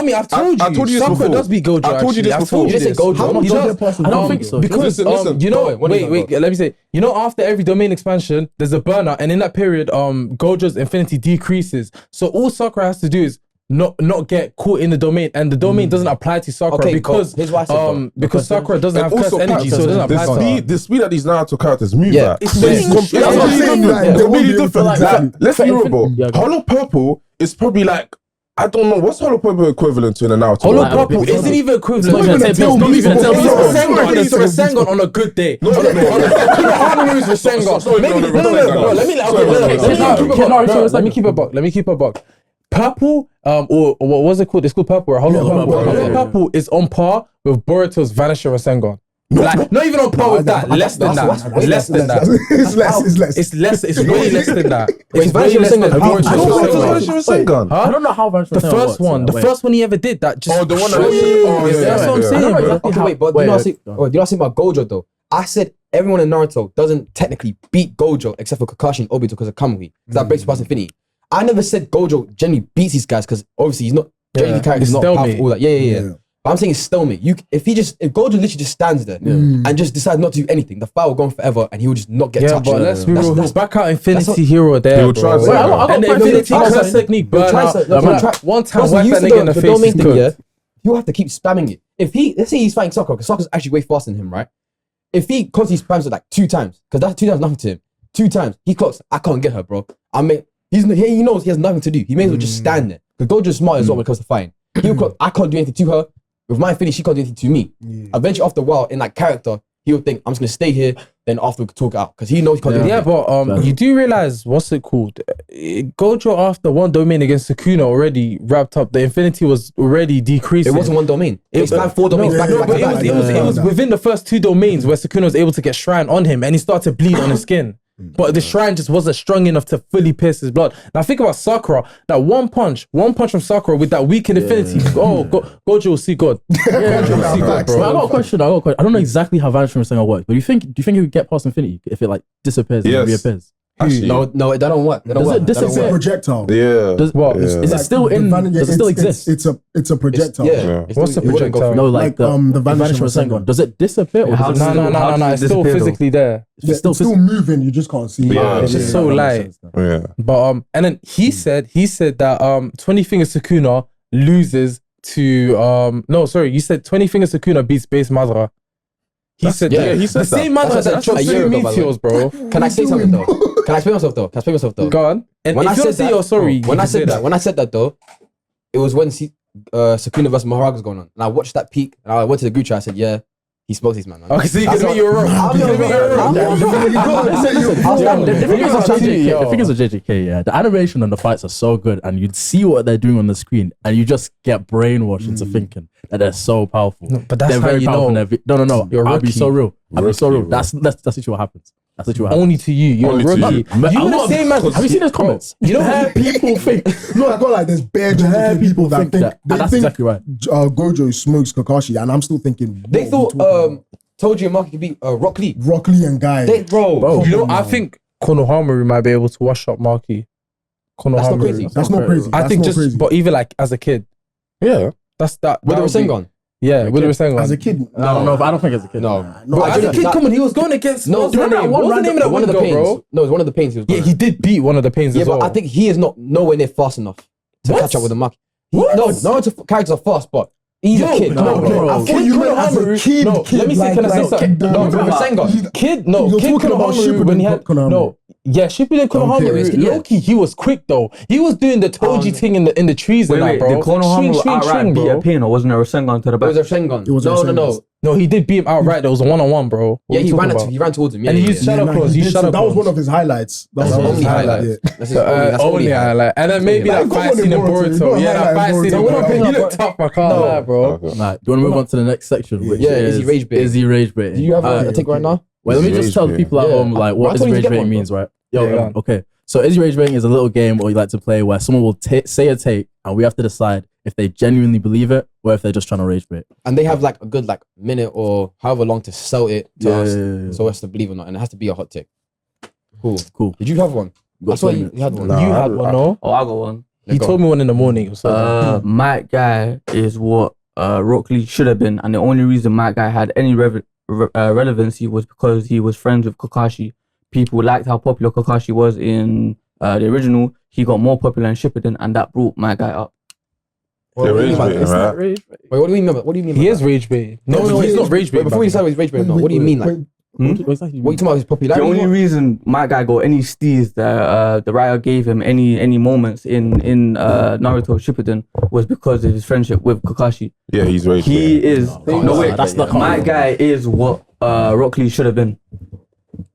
I've told you Sakura does beat Gojo. I told you this before. You didn't say Gojo. I don't think so. Because Listen, you know, wait, let me say, you know, after every domain expansion, there's a burnout, and in that period, Gojo's infinity decreases. So all Sakura has to do is not get caught in the domain, and the domain doesn't apply to Sakura because Sakura doesn't have curse energy, so it doesn't apply to her. The speed that these Naruto characters move at, It's completely different. Let's be real, bro. Yeah, Hollow Purple is probably like, I don't know, what's Hollow Purple equivalent to in a Naruto? Hollow Purple isn't even equivalent. It's a Rasengan on a good day. Let me keep a buck. Purple, or what was it called? It's called Purple. Hollow Purple is on par with Boruto's Vanisher Rasengan. Like, not even on par with that. Less than that. It's less. It's way less than that. Wait, It's way less than Boruto's Rasengan. I don't know how The first one he ever did that just. Oh, the one that. That's what I'm saying, bro. Okay, wait, but did you not say about Gojo though? I said everyone in Naruto doesn't technically beat Gojo except for Kakashi and Obito because of Kamui. Because that breaks past infinity. I never said Gojo generally beats these guys because obviously he's not generally character is not powerful. All that. Yeah. But I'm saying it's stalemate. If Gojo literally just stands there and just decides not to do anything, the fight will go on forever and he will just not get touched. But let's be real. That's back out Infinity Hero there. He will try to. And the Infinity Curse technique burn out. One time, whack that nigga in the face. He's good. You have to keep spamming it. Let's say he's fighting Sakura because Sakura's actually way faster than him, right? If he constantly spams it like 2 times, because that's 2 times nothing to him. 2 times he clocks, I can't get her, bro. He knows he has nothing to do. He may as well just stand there. Because Gojo's smart as well when it comes to fighting. He'll clock, I can't do anything to her. With my finish, she can't do anything to me. Eventually, after a while, in like character, he'll think, I'm just going to stay here, then after we can talk it out. Because he knows he can't do anything. Yeah, but you do realize, what's it called? Gojo, after one domain against Sukuna already wrapped up, the infinity was already decreasing. It wasn't one domain. It spanned 4 domains back to back. It was within the first 2 domains where Sukuna was able to get shrine on him and he started to bleed on his skin. But the shrine just wasn't strong enough to fully pierce his blood. Now think about Sakura. That one punch from Sakura with that weakened infinity. Gojo will see God. Gojo will see God, bro. I got a question. I don't know exactly how Vanishing Rasengan works, but do you think it would get past infinity if it like disappears and reappears? Actually, no, that don't work. Does it disappear? It's a projectile. Yeah. Is it still in? Does it still exist? It's a projectile. What's a projectile? No, like the Vanishing Rasengan. Does it disappear? Or No. It's still physically there. It's still moving. You just can't see it. It's just so light. Yeah. But and then he said that 20 Fingers Sukuna loses to you said 20 Fingers Sukuna beats base Madara. He said the same Madara that dropped 3 meteors, bro. Can I say something though? Can I explain myself though? Go on. And when if you say you're sorry, when I said that though, it was when Sukuna versus Maharaga was going on, and I watched that peak, and I went to the group chat. I said, "Yeah, he smokes these man." Okay, so you can admit you're wrong. The thing is with JJK, the animation and the fights are so good, and you'd see what they're doing on the screen, and you just get brainwashed into thinking that they're so powerful. No, but that's how you know. No. I'll be so real. Bro. That's literally what happens. That's literally what happens. Only to you. You're Only a to rookie. you. You the same man. Have you seen his comments? You know people think. No, I got like there's bare people that think that's exactly right. Gojo smokes Kakashi, and I'm still thinking. They thought Toji and Maki could beat Rock Lee. Rock Lee and Guy. Bro. You know, I think Konohamaru might be able to wash up Maki. That's not crazy. That's not crazy. I think just, crazy. But even like as a kid, yeah, that's that. With the Rasengan. Yeah, with the Rasengan. As a kid, no, I don't think as a kid. No, as a kid, come on, he was going against. No, what's the name of that Pains, bro? No, it's one of the Pains. Yeah, he did beat one of the Pains as well. Yeah, but I think he is not nowhere near fast enough to catch up with the Maki. No, characters are fast, but he's a kid. No, bro. I thought you meant as a kid. Let me see. Can I say something? No, Rasengan. Kid Konohamaru when he had no. Yeah, Shippuden Konohamaru, Loki, he was quick though. He was doing the Toji thing in the trees and that, bro. Did Konohamaru outright beat a Pain or wasn't there a Rasengan to the back? It was a Rasengan. No, he did beat him outright. There was a one-on-one, bro. Yeah, he ran towards him. And he used shadow claws. That was one of his highlights. That was only highlight. Only highlight. And then maybe that fight scene in Boruto. Yeah, that fight scene. You look tough, I can't lie, bro. Do you want to move on to the next section? Which is he rage bait? Is he rage bait? Do you have a take right now? Well, let me just tell the people at home like what is rage baiting means, right? Okay. So Is he rage baiting is a little game or you like to play where someone will say a take and we have to decide if they genuinely believe it or if they're just trying to rage bait. And they have like a good minute or however long to sell it to us so us to believe or not. And it has to be a hot take. Cool. Did you have one? I saw you had one. You had one, no? Oh, I got one. He told me one in the morning. Mkkd is what Rock Lee should have been. And the only reason Mkkd had any relevancy was because he was friends with Kakashi. People liked how popular Kakashi was in the original. He got more popular in Shippuden, and that brought Mkkd up. Wait, what do you mean? What do you mean? He is rage bait. No, he's not rage bait. Before you start with rage bait, what do you mean? Like, what are you talking about? His popularity. The only reason Mkkd got any steers that the writer gave him any moments in Naruto Shippuden was because of his friendship with Kakashi. Yeah, he's rage bait. He is. No wait, Mkkd is what Rock Lee should have been.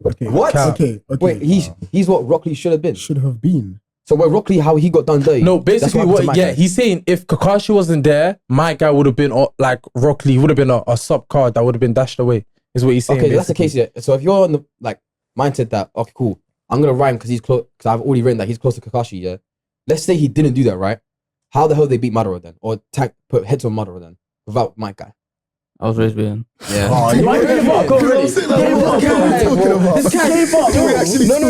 Okay. What? Okay. Wait, he's what Rock Lee should have been. Should have been. So where Rock Lee, how he got done dirty? No, basically he's saying if Kakashi wasn't there, Mkkd would have been like Rock Lee would have been a sub card that would have been dashed away. Is what he's saying. Okay, that's the case. Yeah. So if you're on the mindset that okay, cool, I'm gonna rhyme because he's close. Because I've already written that he's close to Kakashi. Yeah. Let's say he didn't do that, right? How the hell did they beat Madara then, or put heads on Madara then without Mkkd? I was raised being. Yeah. Oh, you gave up. This guy gave up.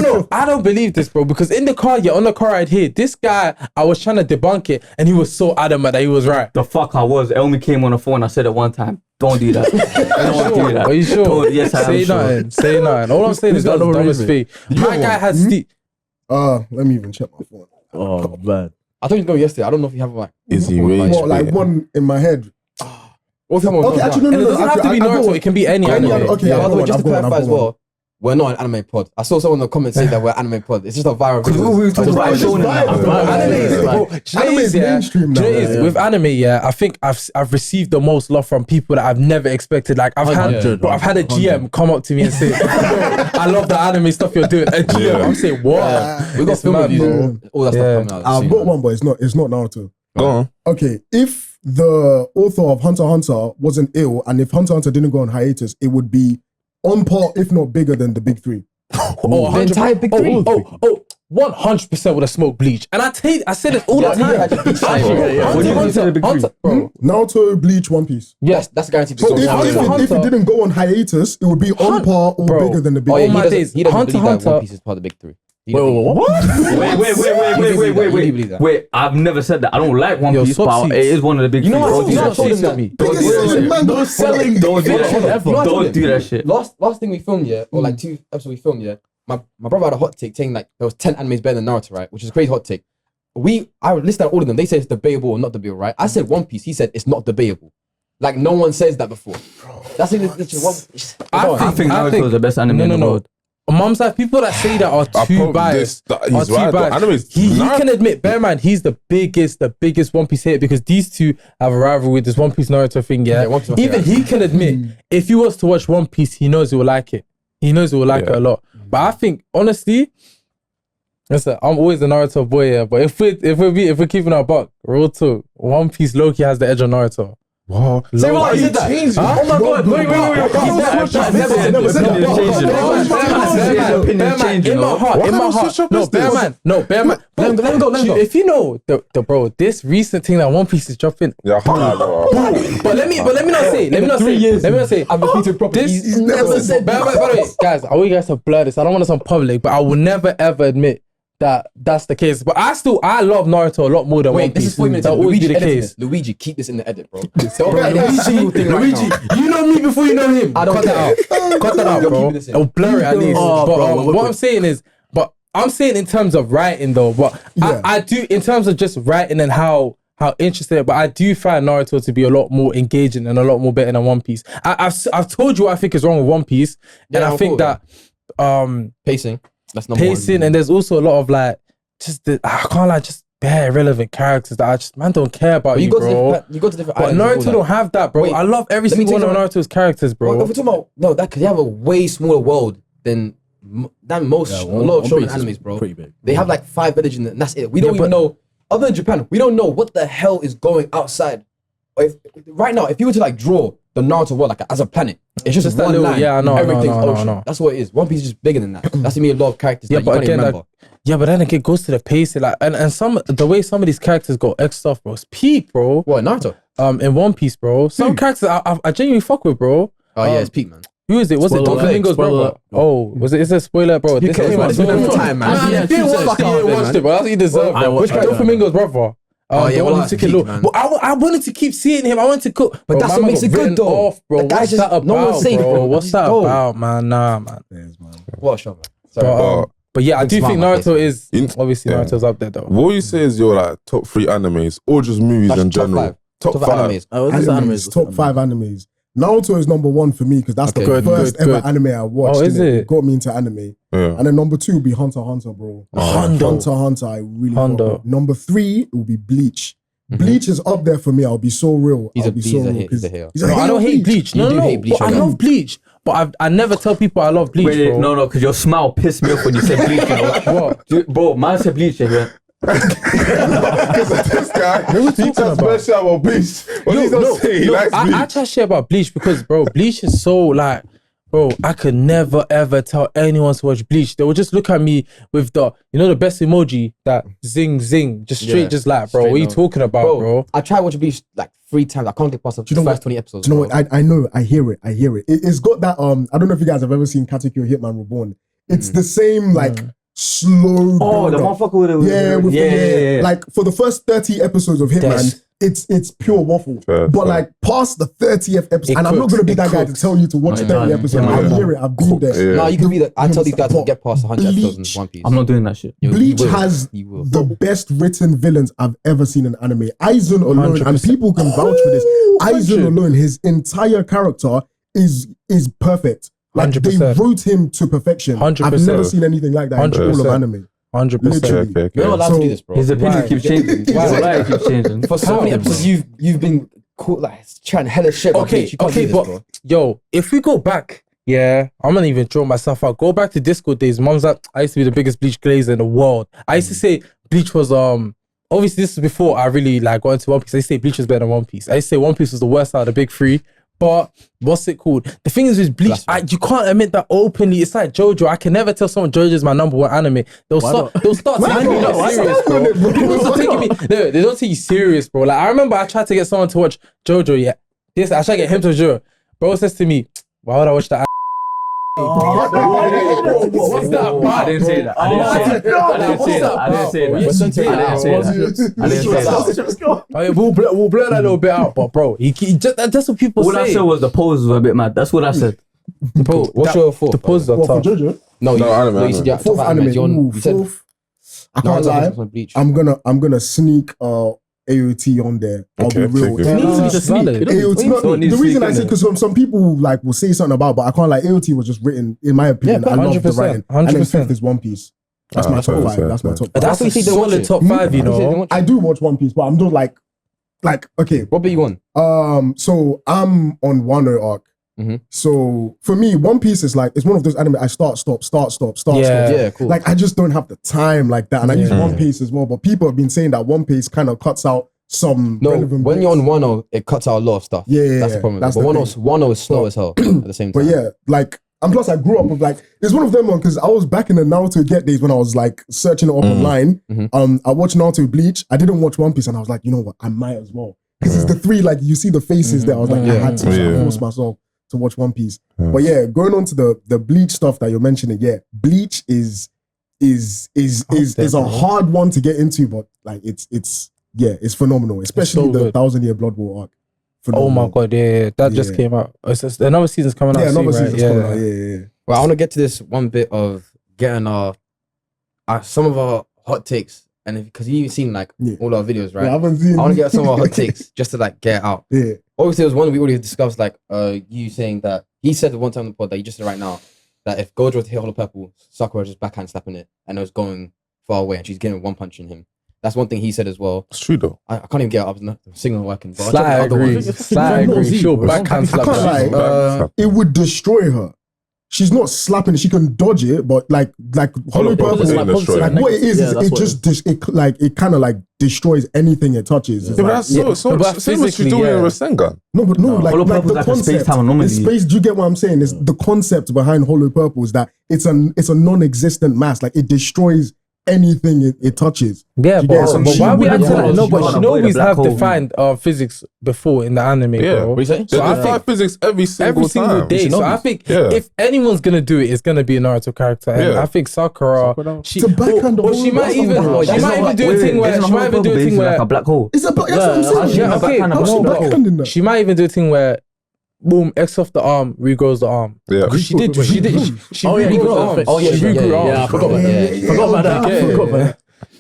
No. I don't believe this, bro. Because in the car, on the car ride here, this guy, I was trying to debunk it, and he was so adamant that he was right. The fuck I was. It only came on the phone. I said it one time. Don't do that. Don't do that. Are you sure? Yes, I am sure. Say nothing. All I'm saying is that's the dumbest thing. My guy has Steve. Let me even check my phone. Oh man. I thought he was going yesterday. I don't know if you have like. Is he rage bait? Like one in my head. Okay, actually, no. It doesn't have to be Naruto. It can be any anime. Okay, by the way, just to clarify as well, we're not an anime pod. I saw someone in the comments say that we're anime pod. It's just a viral video. We were talking about anime is mainstream now. With anime, I think I've received the most love from people that I've never expected. Like I've had a GM come up to me and say, "I love the anime stuff you're doing." A GM, I'm saying, "What?" We got film reviews, all that stuff coming out. I've got one, but it's not Naruto. Go on. Okay, if the author of Hunter x Hunter wasn't ill, and if Hunter x Hunter didn't go on hiatus, it would be on par, if not bigger than the big three. The entire big three. 100% would have smoked Bleach. And I say this all the time. Naruto, Bleach, One Piece. Yes, that's guaranteed. So if it didn't go on hiatus, it would be on par or bigger than the big three. He doesn't believe that One Piece is part of the big three. Wait, I've never said that. I don't like One Piece, but it is one of the big. You know what? Don't do that shit. Last thing we filmed, or like 2 episodes we filmed, my brother had a hot take saying like there was 10 animes better than Naruto, right? Which is a crazy hot take. I listed out all of them. They said it's debatable or not debatable, right? I said One Piece. He said it's not debatable. Like no one says that before. That's one. I think Naruto is the best anime in the world. Mom's like people that say that are too biased. He can admit, bear in mind, he's the biggest One Piece hater because these two have a rivalry with this One Piece Naruto thing. Even he can admit if he was to watch One Piece, he knows he will like it. He knows he will like it a lot. But I think honestly, listen, I'm always a Naruto boy, but if we're keeping our buck, real talk, One Piece low-key has the edge on Naruto. What? Say what you said that. Oh my god! Wait. In my heart. No, bear man. Let me go. If you know the bro, this recent thing that One Piece is dropping. Yeah, but let me not say. Let me not say. I've repeated properly. He's never said. By the way, guys, I want you guys to blur this. I don't want this on public, but I will never ever admit that's the case. But I love Naruto a lot more than One Piece. This is 4 minutes. That'll always be the case. Luigi, keep this in the edit, bro. Luigi, you know me before you know him. I don't care. Cut that out, bro. Or blur it at least. But what I'm saying is, I'm saying in terms of writing though, but I do in terms of just writing and how interesting. But I do find Naruto to be a lot more engaging and a lot more better than One Piece. I've told you what I think is wrong with One Piece, and I think that pacing. That's number pacing, and there's also a lot of like I can't like just bare irrelevant characters that I just don't care about you, bro. You go to different. But Naruto don't have that, bro. I love every single one of Naruto's characters, bro. If we're talking about because they have a way smaller world than most a lot of shonen animes, bro. Pretty big. They have like 5 villages and that's it. We don't even know. Other than Japan, we don't know what the hell is going outside. Right now, if you were to like draw the Naruto world like as a planet, it's just that one little, line. yeah, I know, everything's I know. ocean. That's what it is. One Piece is just bigger than that. That's to me a lot of characters that you can't even remember. But then it goes to the pacing, like and the way some of these characters got X stuff, bro. It's peak, bro. What, Naruto? In One Piece, bro. Some characters I genuinely fuck with, bro. Oh yeah, it's peak, man. Who is it? Was it Doflamingo's brother? Oh, was it? Is it spoiler, bro? This came out so time, man. I didn't watch it, bro. That's what you deserve, bro. Which Doflamingo's brother? The one who took it low. But I wanted to keep seeing him. I wanted to cook. But that's what makes it good, though. Bro. What's that about, no one's safe, bro? What's that about, man? Nah, man. What a show, man. Sorry. But yeah, I do think Naruto is obviously Naruto's up there, though. What would you say is your like top 3 animes or just movies in general? Top 5 animes. Animes, top 5 animes. Naruto is number 1 for me because that's the first ever anime I watched. Oh, is it? Got me into anime. Yeah. And then number 2 would be Hunter x Hunter, bro. Hunter x Hunter, I really love. Number 3 it will be Bleach. Bleach is up there for me. I'll be so real. He's a hero. I don't hate Bleach. No, I love Bleach. But I never tell people I love Bleach, bro. No, because your smile pissed me off when you said Bleach, you know? What? Bro, man said Bleach, yeah. Because this guy, he talks bad shit about Bleach. He likes Bleach. I chat shit about Bleach because, bro, Bleach is so like, bro, I could never ever tell anyone to watch Bleach. They would just look at me with the best emoji, that zing zing, just straight, just like, bro, what are you talking about, bro? I tried watching Bleach like 3 times. I can't get past the first 20 episodes. Do you know what? I know. I hear it. It's got that. I don't know if you guys have ever seen Kakki Hitman Reborn. It's the same like slow. Oh, the motherfucker with yeah. Like for the first 30 episodes of Hitman, it's pure waffle. But like past the 30th episode, and I'm not gonna be that guy to tell you to watch 30 episodes. I hear it. I've been there. No, you can be that. I tell these guys to get past 100 episodes in One Piece. I'm not doing that shit. Bleach has the best written villains I've ever seen in anime. Aizen alone, and people can vouch for this. Aizen alone, his entire character is perfect. Like 100%. They wrote him to perfection. 100%. I've never seen anything like that in all of anime. 100%. Okay. You're not allowed to do this, bro. His opinion keeps changing. Why keeps changing? For so many episodes, you've been cool, like trying hella shit. Okay, but yo, if we go back, I'm not even throwing myself out. Go back to Discord days. Mom's like, I used to be the biggest Bleach glazer in the world. I used to say Bleach was obviously this is before I really like got into One Piece. I used to say Bleach was better than One Piece. I used to say One Piece was the worst out of the big 3. But what's it called? The thing is with Bleach, you can't admit that openly. It's like JoJo. I can never tell someone JoJo's my number 1 anime. They'll start taking me serious, bro. People start taking me. No, they don't take you serious, bro. Like I remember I tried to get someone to watch JoJo. Yeah, I tried to get him to JoJo. Bro says to me, "Why would I watch that?" What's that about? I didn't say that. We'll blur that little bit out, but bro, that's what people say. All I said was the poses were a bit mad. That's what I said. Bro, what's your fourth? The poses are tough. No, anime. Fourth anime. Fourth. I can't lie. I'm gonna sneak AOT on there. I'll be real. The reason I say because some people like will say something about, but I can't like AOT was just written. In my opinion, I love the writing. 100%. And then fifth is One Piece. That's my top 5. That's my top 5. That's a solid top 5, you know. I do watch One Piece, but I'm not like okay. What bit you on? So I'm on Wano arc. So for me, One Piece is like, it's one of those anime I start, stop. Yeah, cool. Like I just don't have the time like that. And I use One Piece as well. But people have been saying that One Piece kind of cuts out some No, relevant when bits. you're on Wano, it cuts out a lot of stuff. Yeah, That's the problem. that's But the Wano is slow as hell at the same time. But yeah, like, and plus I grew up with like, it's one of them because I was back in the Naruto Get days when I was like searching it up online. I watched Naruto Bleach. I didn't watch One Piece and I was like, you know what, I might as well. Because it's the three, like you see the faces there. I was like, I had to force myself to watch One Piece. But yeah, going on to the Bleach stuff that you're mentioning, yeah, Bleach is a hard one to get into, but like it's phenomenal, especially the 1,000-year Blood War arc. Oh my god, yeah, that just came out. It's just, another season's coming out. Yeah, another soon, season's coming out. Yeah. Well, I want to get to this one bit of getting some of our hot takes, and because you've seen like all our videos, right? Yeah, I haven't seen. I want to get some of our hot takes just to like get it out. Yeah. Obviously, there was one we already discussed, like you saying that he said one time on the pod that you just said right now that if Gojo were to hit Hollow Purple, Sakura was just backhand slapping it and it was going far away and she's getting one punch in him. That's one thing he said as well. It's true though. I can't even get up. The signal working. But Slight agree. Sure, backhand slap. I can't lie. It would destroy her. She's not slapping it. She can dodge it, but like Hollow Purple, like what it is it just it kind of like destroys anything it touches. Yeah, but that's so same as you doing in Rasengan. No, like the concept. It's space. Do you get what I'm saying? It's the concept behind Hollow Purple is that it's a non-existent mass. Like it destroys anything it touches. Yeah, but why we had to like, no, but she always have defined physics before in the anime, bro. What you say? So I define physics every single day. So I think if anyone's gonna do it, it's gonna be a Naruto character. And I think Sakura, she might even do a thing where like a black hole. It's a black. That's what I'm saying. She might even do a thing where, boom, X off the arm, regrows the arm. Yeah. She regrew the arm. Oh yeah, she regrew arm. Yeah, I forgot about that.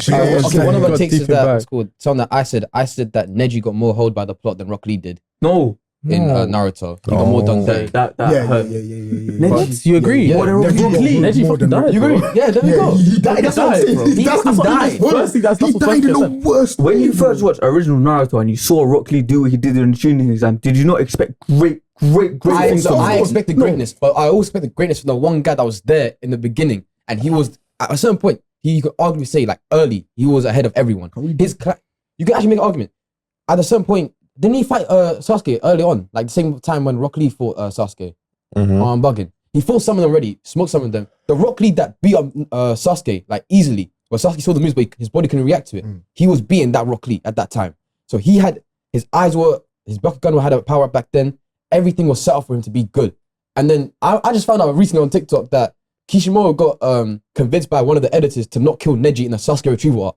Okay, one of our takes is that it's called something that I said that Neji got more hold by the plot than Rock Lee did. No. In Naruto, he got more done there. That hurt. Neji, you agree? Yeah, Neji fucking died. You agree? Yeah, there we go. He died. That's what I'm saying. He died. Firstly, that's He died in the worst. When you first watched original Naruto and you saw Rock Lee do what he did in the tuning exam, did you not expect great things? I expected greatness, but I always expected greatness from the one guy that was there in the beginning, and he was at a certain point. You could arguably say like early, he was ahead of everyone. You can actually make an argument. At a certain point, didn't he fight Sasuke early on, like the same time when Rock Lee fought Sasuke? I'm bugging. He fought some of them already, smoked some of them. The Rock Lee that beat up Sasuke like easily, where Sasuke saw the moves, but his body couldn't react to it. He was beating that Rock Lee at that time. So he had his Bakugan had a power up back then. Everything was set up for him to be good. And then I just found out recently on TikTok that Kishimoto got convinced by one of the editors to not kill Neji in the Sasuke retrieval arc.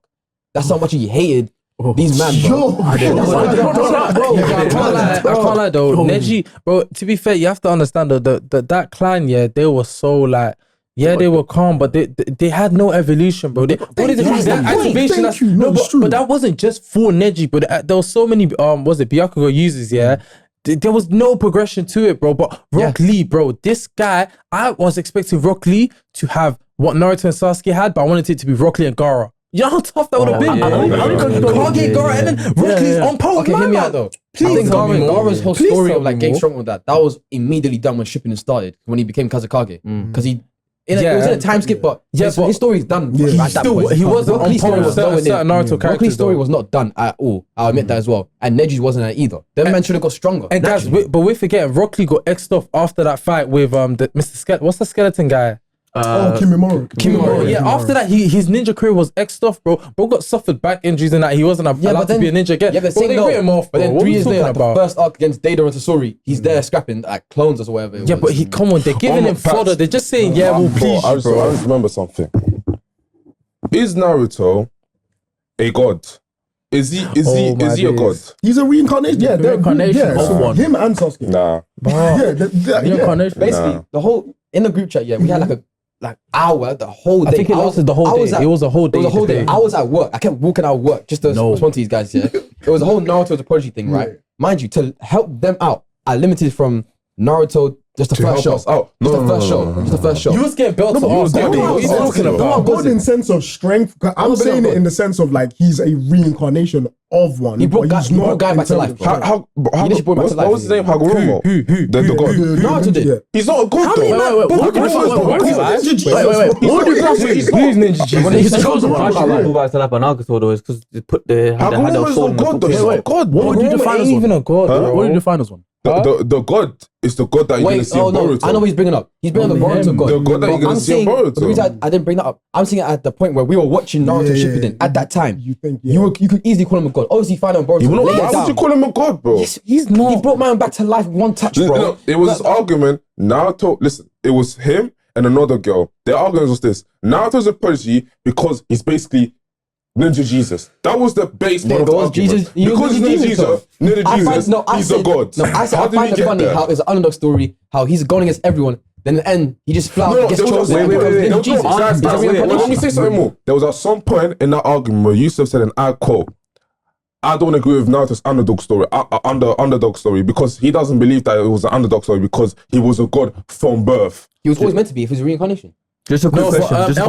That's how much he hated these men, bro. I can't lie though. Neji, bro, to be fair, you have to understand that clan, they were so like, they were calm, but they had no evolution, bro. But that wasn't just for Neji, but there was so many Byakugo users, there was no progression to it, bro. But Rock Lee, bro, this guy, I was expecting Rock Lee to have what Naruto and Sasuke had, but I wanted it to be Rock Lee and Gaara. You know how tough that would have been? Kage, Gaara, and then Rock Lee's on par. Okay, hear me out though. I think Gaara's whole story of like getting strong with that was immediately done when Shippuden started, when he became Kazekage. Because it was in a time skip, but his story is done. He wasn't on par with certain Naruto characters. Rock Lee's story was not done at all. I'll admit that as well. And Neji's wasn't at either. Them men should have got stronger. And guys, but we're forgetting Rock Lee got X'd off after that fight with what's the skeleton guy? Kimimaro. Yeah, after that, his ninja career was X'd off, bro. Bro got suffered back injuries and that he wasn't allowed to be a ninja again. Yeah, but they wrote him off. But then 3 years later, like the first arc against Deidara and Sasori, he's there scrapping like clones or whatever. Yeah, but come on, they're giving him fodder. They're just saying, we'll please you, bro. I just remember something. Is Naruto a god? Is he a god? He's a reincarnation. Yeah, they're reincarnation. Yeah, him and Sasuke. Nah. Reincarnation. Basically, the whole in the group chat, we had like hour, the whole day. I think it lasted the whole day. It was a whole day. It was a whole day. I was at work. I kept walking out of work just to respond to these guys. It was a whole Naruto as a prodigy thing, right? Mind you, to help them out, I limited from Naruto Just the first show. Oh, Just the first show. Just the first show. You was getting built to us. What are you talking about? God in sense of strength. I'm saying it in the sense of like he's a reincarnation of one. He brought guy back to life. What was his name? Hagoromo? Who? The god. Naruto did. He's not a god though. Who's Ninja Jesus? He's the chosen one. People back to life on Naruto though is because they put the Hagoromo's not god though. He's not a god. What would you define as even one? a god, bro? What do you define as one? The god is the god that you're gonna see in Boruto. I know what he's bringing up. He's bringing up the Boruto god. The god that you're gonna see in Boruto. The reason I didn't bring that up, I'm seeing it at the point where we were watching Naruto Shippuden at that time. You think you could easily call him a god. Obviously, find on Boruto. Why would you call him a god, bro? He's not. He brought man back to life with one touch, bro. No, it was this argument. Naruto, listen, it was him and another girl. Their argument was this: Naruto's a prodigy because he's basically Ninja Jesus. That was the base part of the argument. Because Ninja Jesus, he's a god. No, I find it funny how it's an underdog story, how he's going against everyone. Then in the end, he just flat gets chosen. Wait. Let me say something more. There was at some point in that argument where Yusuf said, and I quote, I don't agree with Naruto's underdog story because he doesn't believe that it was an underdog story because he was a god from birth. He was always meant to be if he was a reincarnation. Just a quick question. That's a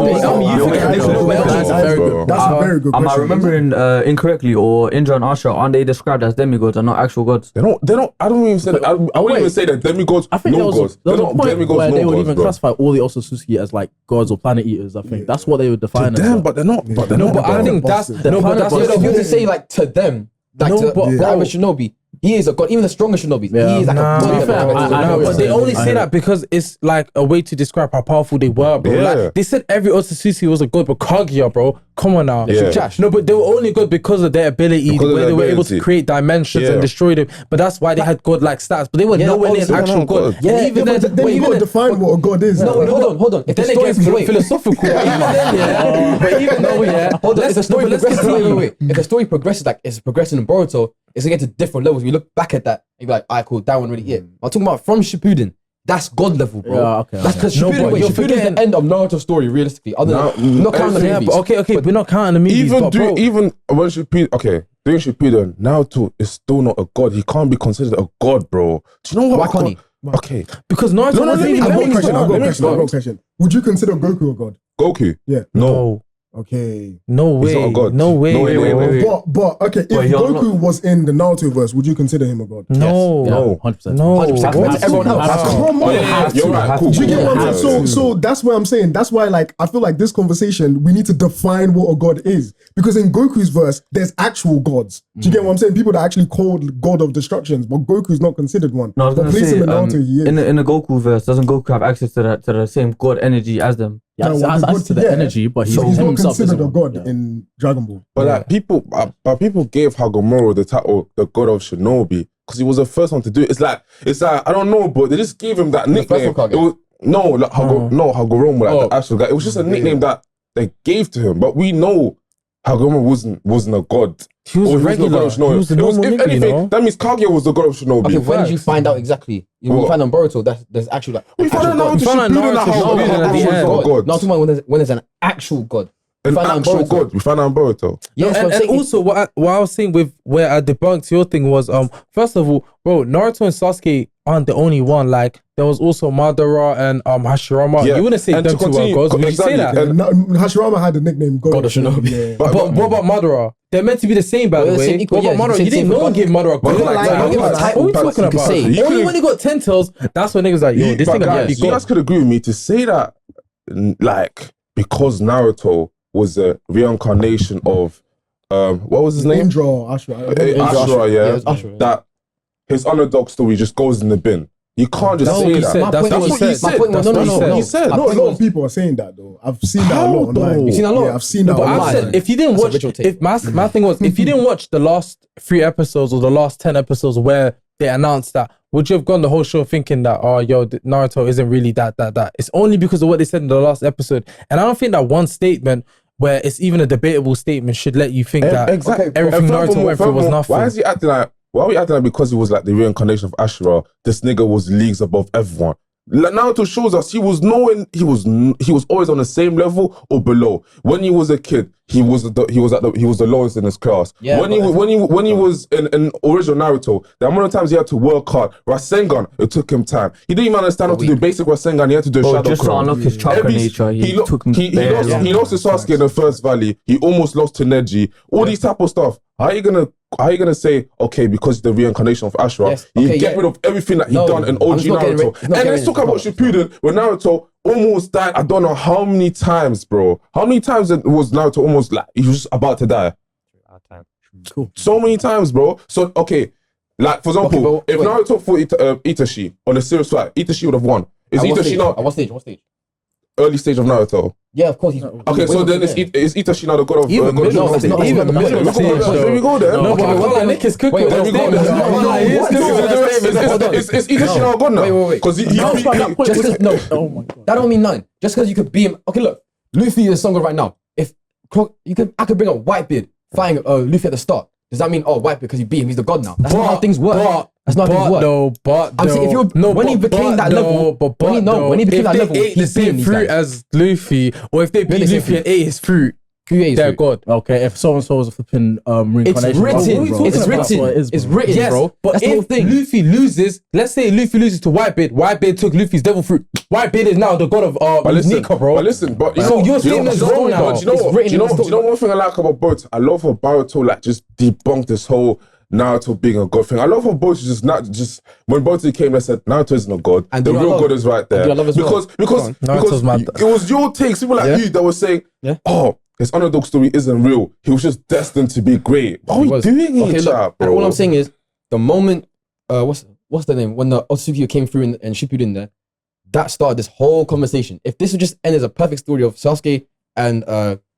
very good question. Am I remembering incorrectly, or Indra and Asha, aren't they described as demigods and not actual gods? They're not. I don't even say that. I wouldn't even say that demigods. I think no gods. There was a point demigods, where they would even bro. classify all the Otsutsuki as like gods or planet eaters. I think that's what they would define. To them, but they're not. But they're not. But I think that's If you were to say like to them, like to the average shinobi, he is a god. Even the strongest shinobi, he is like a god. But they only say that because it's like a way to describe how powerful they were, bro. Yeah. Like they said every Otsutsuki was a god, but Kaguya, bro, come on now. Yeah. Trash. No, but they were only good because of their ability, where they were able to create dimensions and destroy them. But that's why they had god-like stats. But they were nowhere near an actual god. Yeah, even then you gotta define what a god is. No, wait, hold on. If the story philosophical. But even then, hold on. If the story progresses, if the story progresses like it's progressing in Boruto, it's gonna get to different levels. We look back at that, and you're like, alright, cool, that one really it. I'm talking about from Shippuden. That's god level, bro. Yeah, okay. That's because Shippuden is the end of Naruto's story, realistically. Other than not counting the movies. Okay, we're not counting the movies. Even when Shippuden, doing Shippuden, Naruto is still not a god. He can't be considered a god, bro. Do you know what? Why can't he? Okay, because Naruto. I've got a question. Would you consider Goku a god? Goku. Yeah. No. Okay. No way. He's not a god. No way. Wait. But okay, if Goku was in the Naruto verse, would you consider him a god? No. 100%. No. 100%. Everyone else. Come on. You're right. Cool. Do you get what I'm saying? So that's what I'm saying. That's why, like, I feel like this conversation, we need to define what a god is. Because in Goku's verse, there's actual gods. Do you get what I'm saying? People that are actually called God of Destructions, but Goku's not considered one. No, I was But gonna place say, him in Naruto, he is. in the Goku verse, doesn't Goku have access to the same god energy as them? Yeah, No, it's well, access to the energy, but So he's not himself considered a isn't god one. in Dragon Ball. But like people gave Hagoromo the title, the god of Shinobi, because he was the first one to do it. It's like I don't know, but they just gave him that nickname. It was Hagoromo, like the actual guy. It was just a nickname that they gave to him. But we know Hagoromo wasn't a god. He was regular. He was a normal if nigga, anything, you know? that means Kaguya was the god of Shinobi. Okay, when did you find out exactly? You find on Boruto that there's actually like We found out Naruto Shippuden Shippuden how god. No, I'm talking about when there's an actual god. An actual god. We found out in Boruto. Yes, and also what I was saying with where I debunked your thing was first of all, bro, Naruto and Sasuke aren't the only one. Like there was also Madara and Hashirama. Yeah. You wouldn't say And them to two are continue- gods. Would you say exactly. that? Hashirama had the nickname God of Shinobi. Yeah. But what about Madara? They're meant to be the same, by the way. What about Madara? You didn't no one give Madara a god. What are we talking about? Only when he got 10 tails, that's when niggas like, yo, this nigga might be you guys god. could agree with me to say that, like, because Naruto was a reincarnation of what was his name? Indra or Ashura. Ashura, Yeah, it was Ashura, yeah. That his underdog story just goes in the bin. You can't just That's say what he that. said. That's what he said. My point was, no. He said. No, a lot of people are saying that though. I've seen that a lot online. You've seen a lot? Yeah, I've seen that But I online. said, if you didn't That's a watch, ritual tape. if my thing was, if you didn't watch the last 3 episodes or the last 10 episodes where they announced that, would you have gone the whole show thinking that, oh, yo, Naruto isn't really that? It's only because of what they said in the last episode. And I don't think that one statement where it's even a debatable statement should let you think that everything Naruto went through was nothing. Why is he acting like? Why are we acting like because he was like the reincarnation of Ashura, this nigga was leagues above everyone? Naruto shows us he was always on the same level or below. When he was a kid, he was the lowest in his class. Yeah, when he was in original Naruto, the amount of times he had to work hard. Rasengan, it took him time. He didn't even understand how to do basic Rasengan. He had to do shadow just to unlock his chakra nature. He lost to Sasuke in the first valley. He almost lost to Neji. All these type of stuff. How are you gonna say, okay, because the reincarnation of Ashura, you get rid of everything that he done in OG Naruto? And let's talk about Shippuden, when Naruto almost died, I don't know how many times, bro. How many times was Naruto almost like, he was just about to die? Cool. So many times, bro. So, okay, like, for example, if Naruto fought Itachi on a serious fight, Itachi would have won. Is Itachi not... At what stage? Early stage of Naruto. Yeah, of course. Okay, so then is Itachi now the god of... Even the middle stage. There we go then. No, but what Nick is cooking. There we go then. Is Itachi now god now? Wait. Because No. Oh my god. That don't mean nothing. Just because you could beat him... Okay, look. Luffy is stronger right now. I could bring up Whitebeard fighting Luffy at the start. Does that mean, Whitebeard, because you beat him, he's the god now? That's not how things work. That's not how things work. I'm saying, when he became that level, he's beating these guys. As Luffy, or if they beat Luffy and ate his fruit, they're god. Okay, if so-and-so was a flipping reincarnation. It's written, yes, bro. But that's the whole thing. Luffy loses, let's say Luffy loses to Whitebeard. Whitebeard took Luffy's devil fruit. Whitebeard is now the god of Nika, bro. But listen, your statement is wrong now. Do you know one thing I like about Boruto? I love how Boruto like just debunked this whole Naruto being a god thing. I love how Boruto when Boruto came, they said Naruto isn't a god. And the real god is right there. Because it was your takes, people like you that were saying, his underdog story isn't real. He was just destined to be great. What are we doing here, bro? And all I'm saying is, the moment, what's the name? When the Otsukio came through and Shippuden there, that started this whole conversation. If this would just end as a perfect story of Sasuke and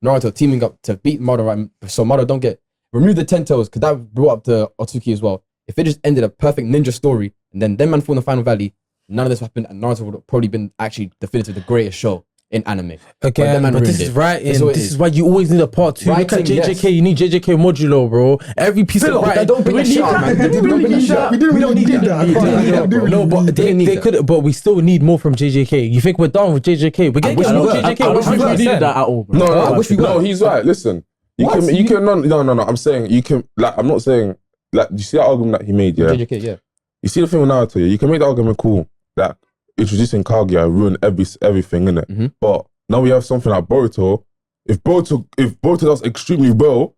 Naruto teaming up to beat Madara, right? So Madara don't get... Remove the 10 toes, because that brought up the Otsuki as well. If it just ended a perfect ninja story, and then them man fought in the final valley, none of this happened, and Naruto would have probably been actually definitively the greatest show in anime. Okay, but this is this is why you always need a part 2. Look at JJK, you need JJK modulo, bro. Every piece of writing. Don't bring that shit out, man. We didn't really need that. No, but they could, but we still need more from JJK. You think we're done with JJK? We're getting more JJK. I wish we needed that at all, bro. No, he's right. Listen. No, I'm saying you can, like, I'm not saying, like, you see that argument that he made, yeah? JJK, yeah. You see the thing with Naruto, yeah? You can make the argument cool, that introducing Kaguya ruined everything, innit? Mm-hmm. But now we have something like Boruto. If Boruto does extremely well,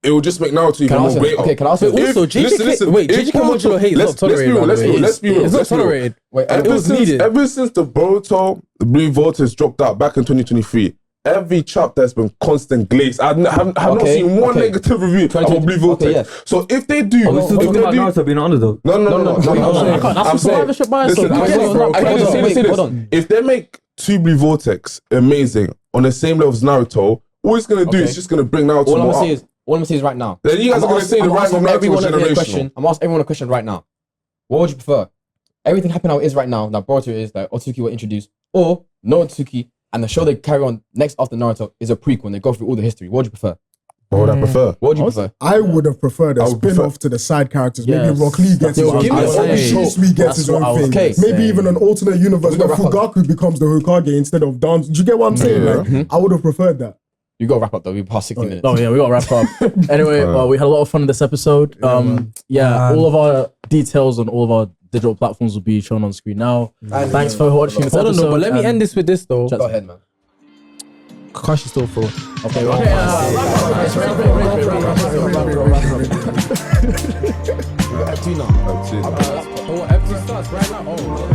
it will just make Naruto even more greater. Okay, can I ask you? Also, JJK modulo hate is not tolerated. Let's be real. It's not tolerated. It was needed. Ever since the Boruto, the Blue Vortex dropped out back in 2023, every chapter has been constant glaze. I have not seen one negative review about Blue Vortex. So if they do... We're still talking about Naruto being an underdog. No. I'm saying... Listen, if they make 2 Blue Vortex amazing on the same level as Naruto, all it's going to do is just going to bring Naruto more up. All I'm going to say is right now. Then you guys are going to say the rise of Naruto was generational. I'm asking everyone a question right now. What would you prefer? Everything happening how it is right now, that Boruto is, that Otsuki will introduce, or no Otsuki, and the show they carry on next after Naruto is a prequel and they go through all the history. What would you prefer? What would I prefer? What would you prefer? I would have preferred a spin-off to the side characters. Maybe Rock Lee gets his own thing. Shisui gets his own thing. Maybe even an alternate universe where Fugaku becomes the Hokage instead of Dance. Do you get what I'm saying? Like, I would have preferred that. You got to wrap up though. We passed 60 minutes. Oh yeah, we got to wrap up. Anyway, we had a lot of fun in this episode. All of our details on all of our digital platforms will be shown on screen now. Thanks for watching this episode. Hold on, but let me end this with this though. Go ahead, man. Kakashi's still full. Okay, everything starts right now.